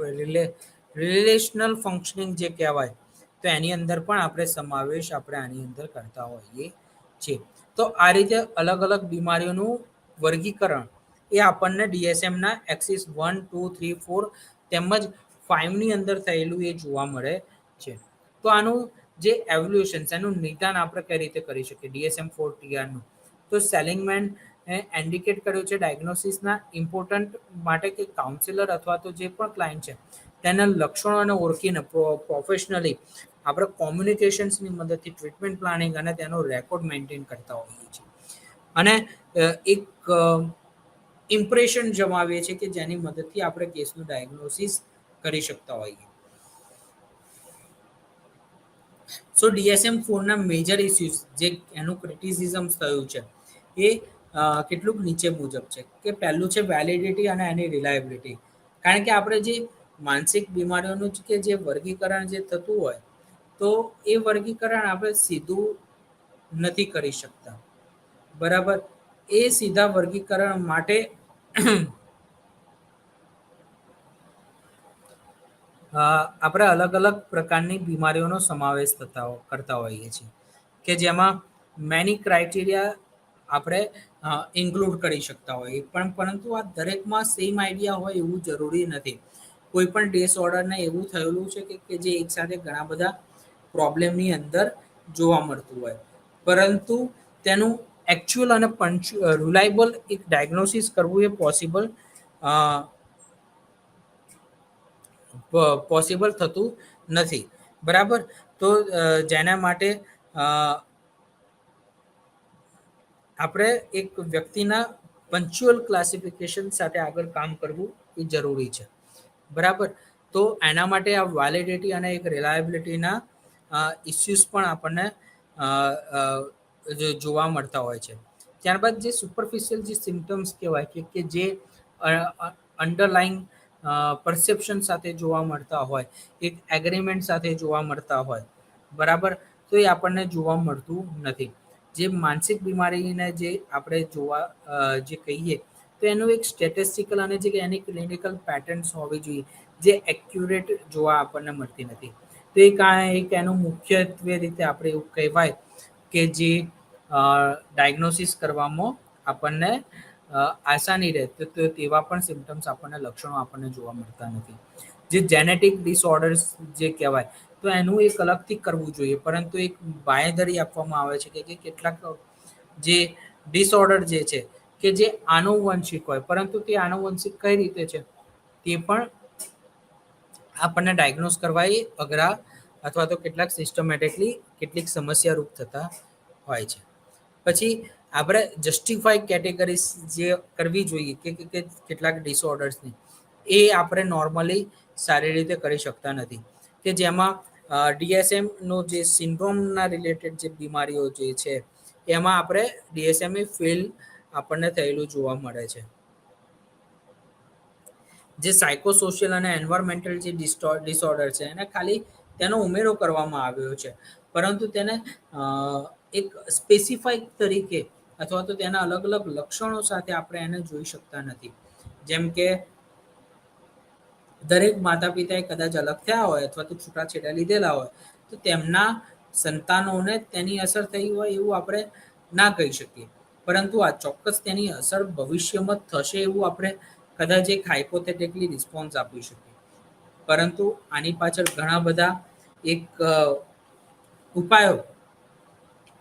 રિલેશનલ ફંક્શનિંગ જે કહેવાય તો એની અંદર પણ આપણે સમાવેશ આપણે આની અંદર કરતા હોઈએ છીએ. તો આ રીતે અલગ અલગ બીમારીઓનું વર્ગીકરણ એ આપણને DSMના એક્સિસ 1, 2, 3, 4 તેમજ 5 ની અંદર થયેલું એ જોવા મળે છે. તો આનું જે એવોલ્યુશન એનું નિદાન આપણે કઈ રીતે કરી શકીએ DSM-4 TRનું, તો સેલિંગમેન ઇન્ડિકેટ કર્યું છે ડાયગ્નોસિસના ઇમ્પોર્ટન્ટ માટે કે કાઉન્સિલર અથવા તો જે પણ ક્લાયન્ટ છે તેના લક્ષણોને ઓળખીને પ્રોફેશનલી આપણે કોમ્યુનિકેશન્સની મદદથી ટ્રીટમેન્ટ પ્લાનિંગ અને તેનો રેકોર્ડ મેન્ટેન કરતા હોઈએ છીએ, અને એક ઇમ્પ્રેશન જમાવીએ છીએ કે જેની મદદથી આપણે કેસનું ડાયગ્નોસિસ કરી શકતા હોઈએ. સો DSM-4ના મેજર ઇસ્યુઝ જે એનું ક્રિટિસિઝમ્સ થયું છે એ કેટલુંક નીચે મુજબ છે કે પહેલું છે વેલિડિટી અને એની રિલાયબિલિટી. કારણ કે આપણે જે માનસિક બીમારીઓનું કે જે વર્ગીકરણ જે થતું હોય તો એ વર્ગીકરણ આપણે સીધું નથી કરી શકતા, બરાબર. એ સીધા વર્ગીકરણ માટે આપણે અલગ અલગ પ્રકારની બીમારીઓનો સમાવેશ કરતા હોઈએ છીએ કે જેમાં મેની ક્રાઇટેરિયા આપણે ઇન્ક્લુડ કરી શકતા હોઈએ, પણ પરંતુ આ દરેકમાં સેમ આઈડિયા હોય એવું જરૂરી નથી. કોઈ પણ ડિસઓર્ડરને એવું થયેલું છે કે જે એકસાથે ઘણા બધા પ્રોબ્લેમની અંદર જોવા મળતું હોય, પરંતુ તેનું એકચ્યુઅલ અને રિલાયબલ એક ડાયગ્નોસિસ કરવું એ પોસિબલ થતું નથી, બરાબર. તો જેના માટે આપણે એક વ્યક્તિના પંચ્યુઅલ ક્લાસિફિકેશન સાથે આગળ કામ કરવું એ જરૂરી છે, બરાબર. તો એના માટે આ વેલિડિટી અને એક રિલાયબિલિટીના ઇસ્યુઝ પણ આપણને જોવા મળતા હોય છે. ત્યારબાદ જે સુપરફિશિયલ જે સિમ્ટમ્સ કહેવાય કે જે અંડરલાઈન પરસેપ્શન સાથે જોવા મળતા હોય, એક એગ્રીમેન્ટ સાથે જોવા મળતા હોય, બરાબર, તો એ આપણને જોવા મળતું નથી. જે માનસિક બીમારીને જે આપણે જે કહીએ તો એનું એક સ્ટેટિસ્ટિકલ અને જે એની ક્લિનિકલ પેટર્ન્સ હોવી જોઈએ જે એક્યુરેટ જોવા આપણને મળતી નથી. તો એ કારણે એક એનું મુખ્યત્વે રીતે આપણે એવું કહેવાય કે જે ડાયગ્નોસિસ કરવામાં આપણને આસાની રહે તો તેવા પણ સિમ્ટમ્સ આપણને લક્ષણો આપણને જોવા મળતા નથી. જે જેનેટિક ડિસઓર્ડર્સ જે કહેવાય તો એનું એક અલગથી કરવું જોઈએ, પરંતુ એક બાંયધરી આપવામાં આવે છે કે કેટલાક જે ડિસઓર્ડર જે છે કે જે આનુવંશિક હોય, પરંતુ તે આનુવંશિક કઈ રીતે છે તે પણ આપણને ડાયગ્નોસ કરવા એ અઘરા અથવા તો કેટલાક સિસ્ટમેટિકલી કેટલીક સમસ્યારૂપ થતા હોય છે. પછી આપણે જસ્ટિફાઈ કેટેગરીઝ જે કરવી જોઈએ કે કેટલાક ડિસઓર્ડર્સની, એ આપણે નોર્મલી સારી રીતે કરી શકતા નથી, કે જેમાં ડીએસએમનો જે સિન્ડ્રોમના રિલેટેડ જે બીમારીઓ જે છે એમાં આપણે ડીએસએમ ફેલ આપણને થયેલું જોવા મળે છે. જે સાયકોસોશિયલ અને એન્વાયરમેન્ટલ જે ડિસઓર્ડર છે એને ખાલી તેનો ઉમેરો કરવામાં આવ્યો છે, પરંતુ તેને એક સ્પેસિફાઈક તરીકે અથવા તો તેના અલગ અલગ લક્ષણો સાથે આપણે એને જોઈ શકતા નથી. જેમ કે દરેક માતા પિતાએ કદાચ અલગ થયા હોય અથવા તો છૂટાછેડા લીધેલા હોય તો તેમના સંતાનોને તેની અસર થઈ હોય એવું આપણે ના કહી શકીએ, પરંતુ આ ચોક્કસ તેની અસર ભવિષ્યમાં થશે એવું આપણે કદાચ એક હાઇપોથેટિકલી રિસ્પોન્સ આપી શકીએ. પરંતુ આની પાછળ ઘણા બધા એક ઉપાયો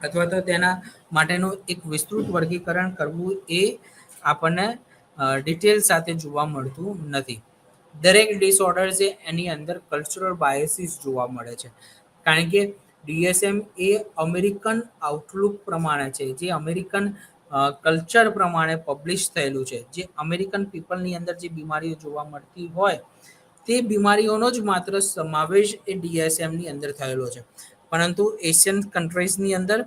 અથવા તો તેના માટેનું એક વિસ્તૃત વર્ગીકરણ કરવું એ આપણને ડિટેલ સાથે જોવા મળતું નથી. દરેક ડિસઓર્ડર છે એની અંદર કલ્ચરલ બાયસીસ જોવા મળે છે, કારણ કે ડીએસએમ એ અમેરિકન આઉટલુક પ્રમાણે છે, જે અમેરિકન કલ્ચર પ્રમાણે પબ્લિશ થયેલું છે. જે અમેરિકન પીપલની અંદર જે બીમારીઓ જોવા મળતી હોય તે બીમારીઓનો જ માત્ર સમાવેશ એ ડીએસએમની અંદર થયેલો છે. પરંતુ એશિયન કન્ટ્રીઝની અંદર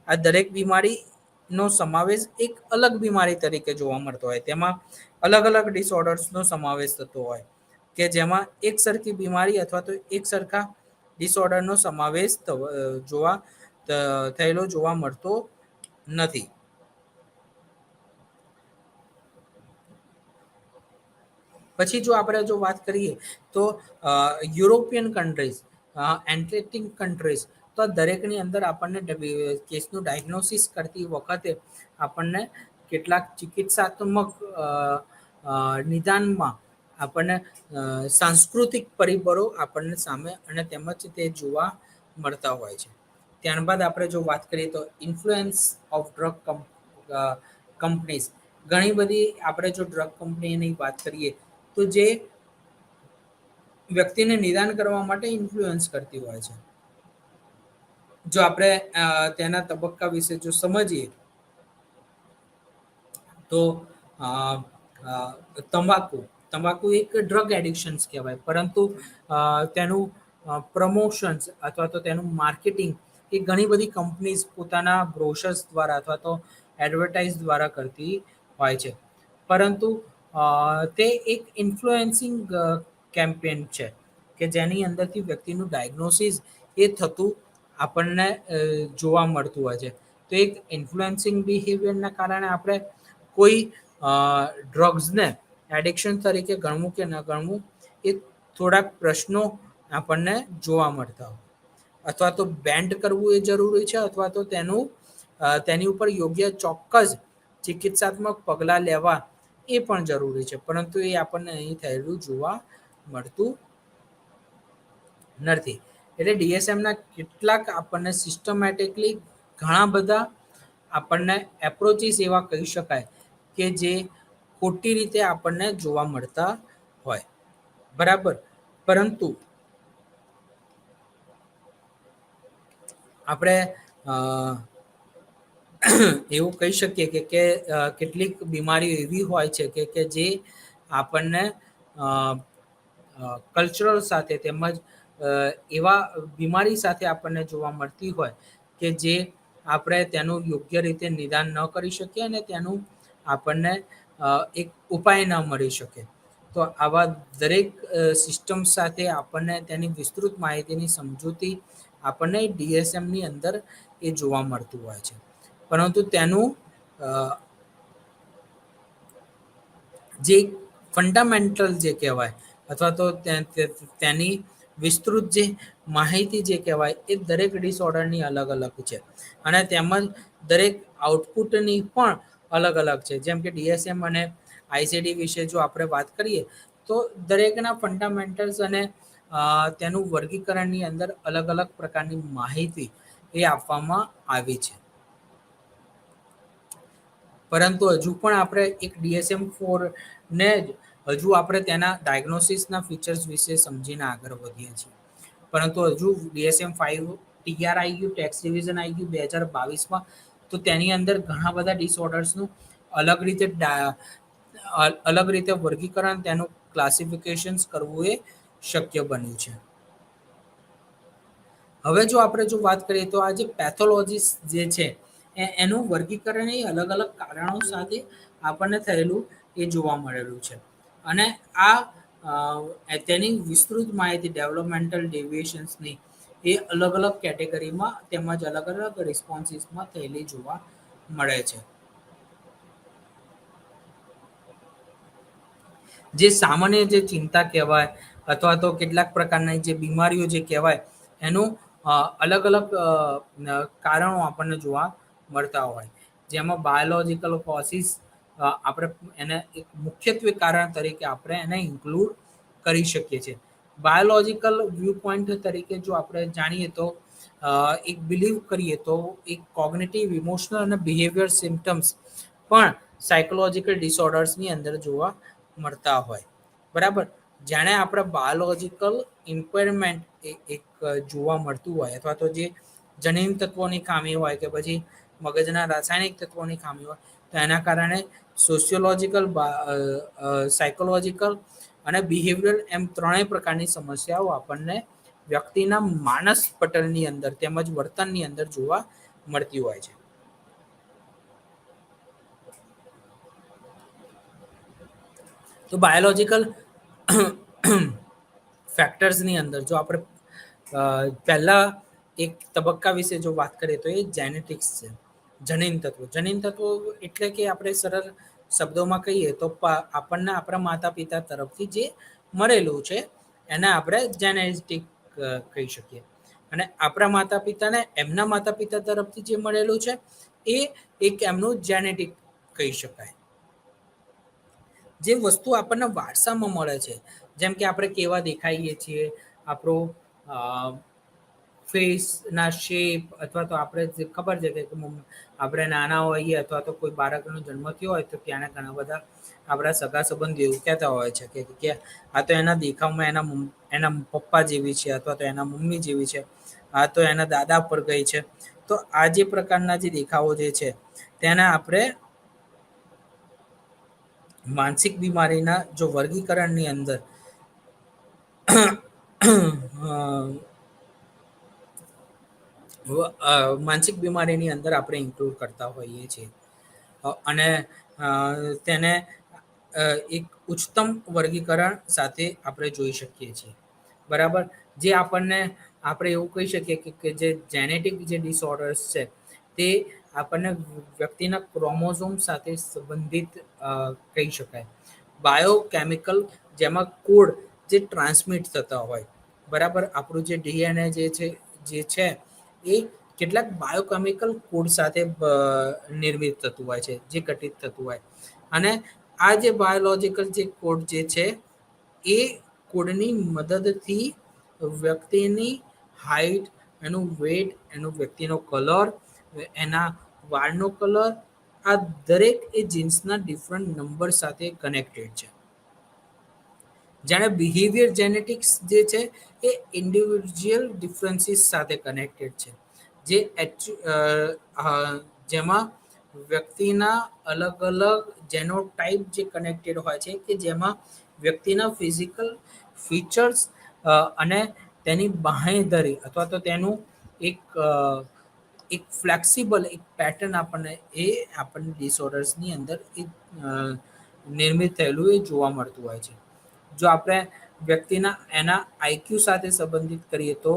આ દરેક બીમારીનો સમાવેશ એક અલગ બીમારી તરીકે જોવા મળતો હોય, તેમાં અલગ અલગ ડિસઓર્ડર્સનો સમાવેશ થતો હોય, કે જેમાં એક સરખી બીમારી અથવા તો એક સરખા ડિસઓર્ડરનો સમાવેશ થયેલો જોવા મળતો નથી. પછી જો આપણે વાત કરીએ તો યુરોપિયન કન્ટ્રીઝ, એન્ટ્લેટિક કન્ટ્રીઝ, તો દરેકની અંદર આપણને કેસનું ડાયગ્નોસિસ કરતી વખતે આપણને કેટલાક ચિકિત્સાત્મક નિદાનમાં આપણને સાંસ્કૃતિક પરિબળો આપણને સામે અને તેમજ તે જોવા મળતા હોય છે. ત્યારબાદ આપણે જો વાત કરીએ તો ઇન્ફ્લુએન્સ ઓફ ડ્રગ કંપનીઝ, ઘણી બધી આપણે જો ડ્રગ કંપનીની વાત કરીએ તો જે વ્યક્તિને નિદાન કરવા માટે ઇન્ફ્લુઅન્સ કરતી હોય છે. જો આપણે તેના તબક્કા વિશે જો સમજીએ તો તંબાકુ એક ડ્રગ એડિક્શન કહેવાય, પરંતુ તેનું પ્રમોશન્સ અથવા તો તેનું માર્કેટિંગ એ ઘણી બધી કંપનીઝ પોતાના બ્રોશર્સ દ્વારા અથવા તો એડવર્ટાઇઝ દ્વારા કરતી હોય છે. પરંતુ તે એક ઇન્ફ્લુએન્સિંગ કેમ્પેન છે, કે જેની અંદરથી વ્યક્તિનું ડાયગ્નોસિસ એ થતું આપણને જોવા મળતું હોય છે. તો એક ઇન્ફ્લુએન્સિંગ બિહેવિયરના કારણે આપણે કોઈ ડ્રગ્સને એડિક્શન તરીકે ગણવું કે ન ગણવું એ થોડાક પ્રશ્નો આપણને જોવા મળતા હોય, અથવા તો બેન્ડ કરવું એ જરૂરી છે અથવા તો તેની ઉપર યોગ્ય ચોક્કસ ચિકિત્સાત્મક પગલાં લેવા એ પણ જરૂરી છે, પરંતુ એ આપણને અહીં થયેલું જોવા મળતું નથી. એટલે ડીએસએમના કેટલાક આપણને સિસ્ટમેટિકલી ઘણા બધા આપણને એપ્રોચીસ એવા કહી શકાય કે જે ખોટી રીતે આપણને જોવા મળતા હોય, બરાબર. પરંતુ આપણે એવું કહી શકીએ કે કેટલીક બીમારીઓ એવી હોય છે કે જે આપણને કલ્ચરલ સાથે તેમજ એવા બીમારી સાથે આપણને જોવા મળતી હોય કે જે આપણે તેનું યોગ્ય રીતે નિદાન ન કરી શકીએ અને તેનું આપણને એક ઉપાય ન મળી શકે. તો આવા દરેક સિસ્ટમ સાથે આપણને તેની વિસ્તૃત માહિતીની સમજૂતી આપણને ડીએસએમની અંદર એ જોવા મળતું હોય છે, પરંતુ તેનું જે ફંડામેન્ટલ જે કહેવાય અથવા તો તેની વિસ્તૃત જે માહિતી જે કહેવાય એ દરેક ડિસઓર્ડરની અલગ અલગ છે, અને તેમજ દરેક આઉટપુટની પણ અલગ અલગ છે. જેમ કે ડીએસએમ અને આઈસીડી વિશે જો આપણે વાત કરીએ તો દરેકના ફંડામેન્ટલ્સ અને તેનું વર્ગીકરણની અંદર અલગ અલગ પ્રકારની માહિતી એ આપવામાં આવી છે. પરંતુ હજુ પણ આપણે એક DSM-4 ને હજુ આપણે તેના ડાયગ્નોસિસના ફીચર્સ વિશે સમજીને આગળ વધીએ છીએ. પરંતુ હજુ DSM-5 TR આવી ગયું, ટેક્સ રિવિઝન આવી ગયું 2022માં, તો તેની અંદર ઘણા બધા ડિસઓર્ડર્સનું અલગ રીતે વર્ગીકરણ, તેનું ક્લાસિફિકેશન્સ કરવું એ શક્ય બન્યું છે. હવે જો આપણે વાત કરીએ તો આ જે પેથોલોજીસ જે છે એનું વર્ગીકરણ એ અલગ અલગ કારણો સાથે આપણને થયેલું એ જોવા મળેલું છે. અને તેની વિસ્તૃત માહિતી ડેવલપમેન્ટલ ડેવિએશન્સની એ અલગ અલગ કેટેગરીમાં તેમજ અલગ અલગ રિસ્પોન્સીસમાં થયેલી જોવા મળે છે. જે સામાન્ય જે ચિંતા કહેવાય અથવા તો કેટલાક પ્રકારની જે બીમારીઓ જે કહેવાય એનું અલગ અલગ કારણો આપણને જોવા મળતા હોય, જેમાં બાયોલોજિકલ કોઝિસ આપણે એને એક મુખ્યત્વે કારણ તરીકે આપણે એને ઇન્ક્લુડ કરી શકીએ છીએ. બાયોલોજિકલ વ્યૂ પોઈન્ટ તરીકે જો આપણે જાણીએ તો એક બિલીવ કરીએ તો એક કોગ્નિટિવ, ઇમોશનલ અને બિહેવિયર સિમ્ટમ્સ પણ સાયકોલોજીકલ ડિસઓર્ડર્સની અંદર જોવા મળતા હોય. બરાબર, જાણે આપણે બાયોલોજિકલ ઇમ્પેરમેન્ટ એક જોવા મળતું હોય અથવા તો જે જનીન તત્વોની ખામી હોય કે પછી મગજના રાસાયણિક તત્વોની ખામી હોય, તો એના કારણે સોશિયોલોજિકલ, સાયકોલોજીકલ અને બિહેવિયરલ એમ ત્રણેય પ્રકારની સમસ્યાઓ આપણને વ્યક્તિના માનસ પટલની અંદર તેમજ વર્તનની અંદર જોવા મળતી હોય છે. તો બાયોલોજિકલ ફેક્ટર્સની અંદર જો આપણે પહેલા એક તબક્કા વિશે જો વાત કરીએ તો એ જેનેટિક્સ છે, જનીન તત્વો એટલે કે આપણે સરળ શબ્દોમાં કહીએ તો આપણને આપણા માતા પિતા તરફથી જે મળેલું છે એને આપણે જેનેટિક કહી શકીએ. અને આપણા માતા પિતાને એમના માતા પિતા તરફથી જે મળેલું છે એ એક એમનું જેનેટિક કહી શકાય. જે વસ્તુ આપણને વારસામાં મળે છે, જેમ કે આપણે કેવા દેખાઈએ છીએ, આપણો ફેસના શેપ, અથવા તો આપણે ખબર છે કે આપણે નાના હોઈએ અથવા તો કોઈ બાળકનો જન્મ થયો હોય તો ત્યાંના ઘણા બધા આપણા સગા સંબંધ એવું કહેતા હોય છે કે આ તો એના દેખાવમાં એના પપ્પા જેવી છે અથવા તો એના મમ્મી જેવી છે, આ તો એના દાદા પર ગઈ છે. તો આ જે પ્રકારના જે દેખાવો જે છે તેને આપણે માનસિક બીમારીના જો વર્ગીકરણની અંદર માનસિક બીમારીની અંદર આપણે ઇન્ક્લુડ કરતા હોઈએ છીએ. અને તેને એક ઉચ્ચતમ વર્ગીકરણ સાથે આપણે જોઈ શકીએ છીએ. બરાબર, જે આપણને આપણે એવું કહી શકીએ કે જે જેનેટિક જે ડિસઓર્ડર્સ છે તે આપણને વ્યક્તિના ક્રોમોઝોમ સાથે સંબંધિત કહી શકાય. બાયોકેમિકલ જેમાં કોડ જે ટ્રાન્સમિટ થતા હોય, બરાબર, આપણું જે DNA જે છે એ કેટલાક બાયોકેમિકલ કોડ સાથે નિર્મિત થતું હોય છે, જે ઘટિત થતું હોય. અને આ જે બાયોલોજિકલ જે કોડ જે છે એ કોડની મદદથી વ્યક્તિની હાઈટ, એનું વેટ, એનું વ્યક્તિનો કલર, એના વાળનો કલર, આ દરેક એ જીન્સના ડિફરન્ટ નંબર સાથે કનેક્ટેડ છે. જ્યારે બિહેવિયર જેનેટિક્સ જે છે એ ઇન્ડિવિજ્યુઅલ ડિફરન્સીસ સાથે કનેક્ટેડ છે, જેમાં વ્યક્તિના અલગ અલગ જેનોટાઈપ જે કનેક્ટેડ હોય છે કે જેમાં વ્યક્તિના ફિઝિકલ ફીચર્સ અને તેની બાંહેધરી અથવા તો તેનું એક ફ્લેક્સિબલ એક પેટર્ન આપણને ડિસઓર્ડર્સની અંદર એક નિર્મિત થયેલું એ જોવા મળતું હોય છે. જો આપણે વ્યક્તિના એના આઈક્યુ સાથે સંબંધિત કરીએ તો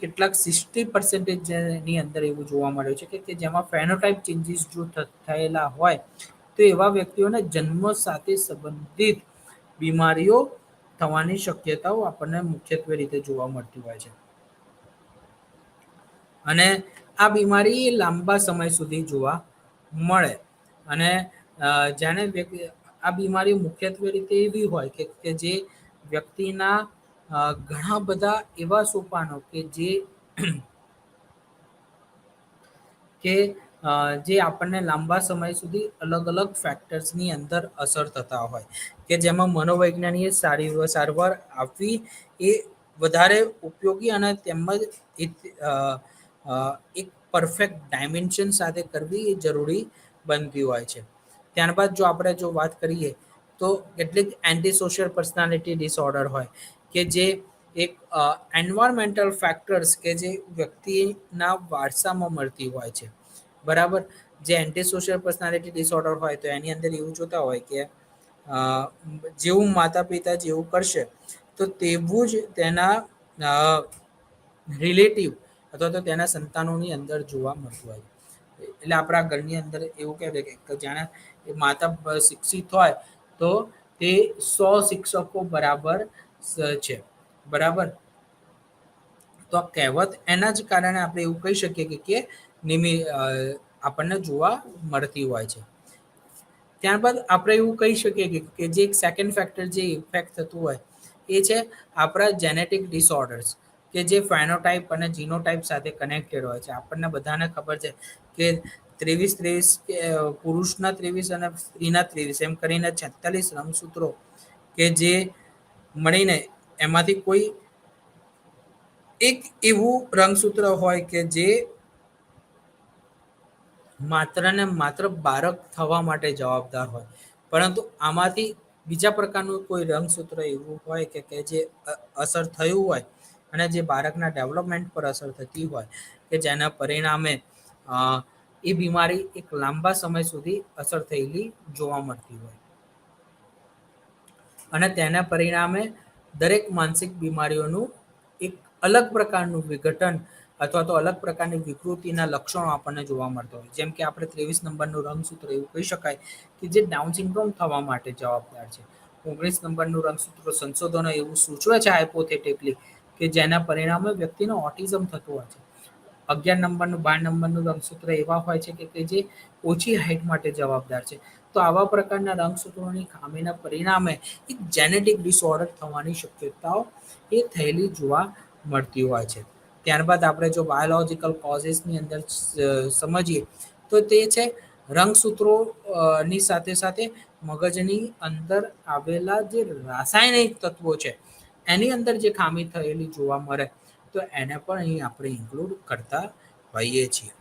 કેટલાક 60% ની અંદર એવું જોવા મળ્યું છે કે જેમાં ફેનોટાઇપ ચેન્જીસ જો થયેલા હોય તો એવા વ્યક્તિઓને જન્મ સાથે સંબંધિત બીમારીઓ થવાની શક્યતાઓ આપણને મુખ્યત્વે રીતે જોવા મળતી હોય છે. અને આ બીમારી લાંબા સમય સુધી જોવા મળે. અને જાણે આ બીમારી મુખ્યત્વે રીતે એવી હોય કે જે વ્યક્તિના ઘણા બધા એવા સોપાનો કે જે આપણને લાંબા સમય સુધી અલગ અલગ ફેક્ટર્સની અંદર અસર થતા હોય કે જેમાં મનોવૈજ્ઞાનિક સારવાર આપવી એ વધારે ઉપયોગી અને તેમજ એક પરફેક્ટ ડાયમેન્શન સાથે કરવી એ જરૂરી બનતી હોય છે. ત્યારબાદ જો વાત કરીએ તો કેટલીક એન્ટી સોશિયલ પર્સનાલિટી ડિસઓર્ડર હોય કે જે એક એન્વાયરમેન્ટલ ફેક્ટર્સ કે જે વ્યક્તિના વારસામાં મળતી હોય છે. બરાબર, જે એન્ટી સોશિયલ પર્સનાલિટી ડિસઓર્ડર હોય તો એની અંદર એવું જોતા હોય કે જેવું માતા પિતા જેવું કરશે તો તેવું જ તેના રિલેટિવ અથવા તો તેના સંતાનોની અંદર જોવા મળતું હોય. એટલે આપણા ઘરની અંદર એવું કહેવાય કે જાણે માતા શિક્ષિત હોય તો તે 100 શિક્ષકો બરાબર છે. બરાબર, તો આ કહેવત એના જ કારણે આપણે એવું કહી શકીએ કે આપણને જોવા મળતી હોય છે. ત્યારબાદ આપણે એવું કહી શકીએ કે જે એક સેકન્ડ ફેક્ટર જે ઇફેક્ટ થતું હોય એ છે આપણા જેનેટિક ડિસઓર્ડર્સ કે જે ફેનોટાઈપ અને જીનોટાઈપ સાથે કનેક્ટેડ હોય છે. આપણને બધાને ખબર છે કે 23 કે પુરુષના 23 અને સ્ત્રીના 23 એમ કરીને 46 રંગસૂત્રો કે જે મળીને એમાંથી કોઈ એક એવું રંગસૂત્ર હોય કે જે માત્ર ને માત્ર બાળક થવા માટે જવાબદાર હોય, પરંતુ આમાંથી બીજા પ્રકારનું કોઈ રંગસૂત્ર એવું હોય કે જે અસર થયું હોય અને જે બાળકના ડેવલપમેન્ટ પર અસર થતી હોય કે જેના પરિણામે એ બીમારી એક લાંબા સમય સુધી અસર થયેલી જોવા મળતી હોય અને તેના પરિણામે દરેક માનસિક બીમારીઓનું એક અલગ પ્રકારનું વિઘટન અથવા તો અલગ પ્રકારની વિકૃતિના લક્ષણો આપણને જોવા મળતા હોય. જેમ કે આપણે 23 નંબરનું રંગસૂત્ર એવું કહી શકાય કે જે ડાઉન સિન્ડ્રોમ થવા માટે જવાબદાર છે. 19 નંબરનું રંગસૂત્ર સંશોધનો એવું સૂચવે છે હાઇપોથેટિકલી કે જેના પરિણામે વ્યક્તિનો ઓટિઝમ થતું હોય છે. 11 નંબરનું 12 નંબરનું રંગસૂત્ર એવા હોય છે કે જે ઓછી હાઇટ માટે જવાબદાર છે. તો આવા પ્રકારના રંગસૂત્રોની ખામીના પરિણામે એક જેનેટિક ડિસઓર્ડર થવાની શક્યતાઓ એ થયેલી જોવા મળતી હોય છે. ત્યારબાદ આપણે જો બાયોલોજીકલ કોઝિસની અંદર સમજીએ તો તે છે રંગસૂત્રોની સાથે સાથે મગજની અંદર આવેલા જે રાસાયણિક તત્વો છે એની અંદર જે ખામી થયેલી જોવા મળે તો એને પણ અહીં આપણે ઇન્ક્લુડ કરતા હોઈએ છીએ.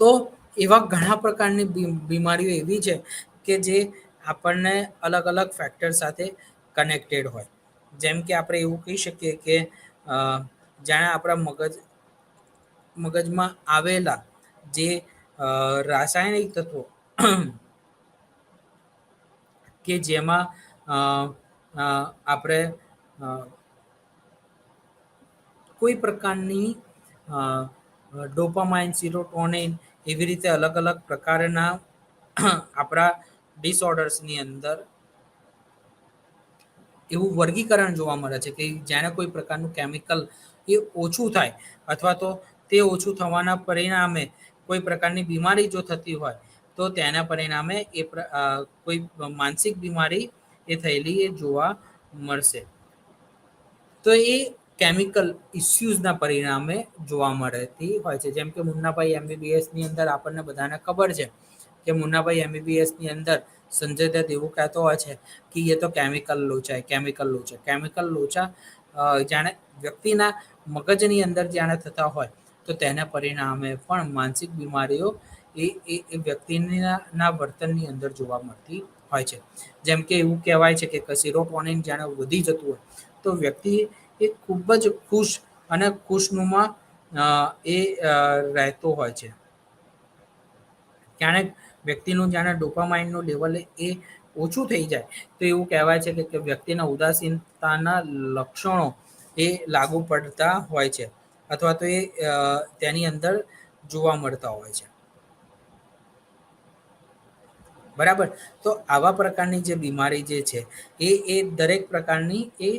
તો એવા ઘણા પ્રકારની બીમારીઓ એવી છે કે જે આપણને અલગ અલગ ફેક્ટર સાથે કનેક્ટેડ હોય. જેમ કે આપણે એવું કહી શકીએ કે જાણે આપણા મગજમાં આવેલા જે રાસાયણિક તત્વો કે જેમાં આપણે કોઈ પ્રકારની ડોપામાઇન, સિરોટોનિન એવી રીતે અલગ અલગ પ્રકારના આપણા ડિસઓર્ડર્સની અંદર એવું વર્ગીકરણ જોવા મળે છે કે જ્યારે કોઈ પ્રકારનું કેમિકલ એ ઓછું થાય અથવા તો તે ઓછું થવાના પરિણામે કોઈ પ્રકારની બીમારી જો થતી હોય તો તેના પરિણામે એ કોઈ માનસિક બીમારી એ થયેલી એ જોવા મળશે. તો એ કેમિકલ ઇસ્યુઝના પરિણામે જોવા મળતી હોય છે. જેમ કે મુન્નાભાઈ MBBSની અંદર આપણને બધાને ખબર છે કે મુન્નાભાઈ MBBSની અંદર સંજય દત્ત એવું કહેતો હોય છે કે એ તો કેમિકલ લોચા કેમિકલ લોચા જાણે વ્યક્તિના મગજની અંદર જાણે થતા હોય તો તેના પરિણામે પણ માનસિક બીમારીઓ એ વ્યક્તિના વર્તનની અંદર જોવા મળતી હોય છે. જેમ કે એવું કહેવાય છે કે સિરોટોનિન જાણે વધી જતું હોય તો વ્યક્તિ એ ખૂબ જ ખુશ અને ખુશનુમા એ રહેતો હોય છે. ક્યારેક વ્યક્તિનું જાણે ડોપામાઇનનું લેવલ એ ઓછું થઈ જાય તો એવું કહેવાય છે કે વ્યક્તિના ઉદાસીનતાના લક્ષણો એ લાગુ પડતા હોય છે અથવા તો એ તેની અંદર જોવા મળતા હોય છે. બરાબર, તો આવા પ્રકારની જે બીમારી જે છે એ દરેક પ્રકારની એ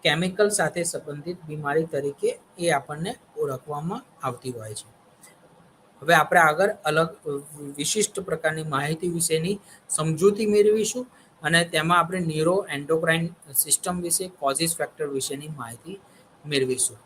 કેમિકલ સાથે સંબંધિત બીમારી તરીકે એ આપણને ઓળખવામાં આવતી હોય છે. હવે આપણે આગળ અલગ વિશિષ્ટ પ્રકારની માહિતી વિશેની સમજૂતી મેળવીશું અને તેમાં આપણે ન્યુરો એન્ડોક્રાઇન સિસ્ટમ વિશે, કોઝિસ ફેક્ટર વિશેની માહિતી મેળવીશું.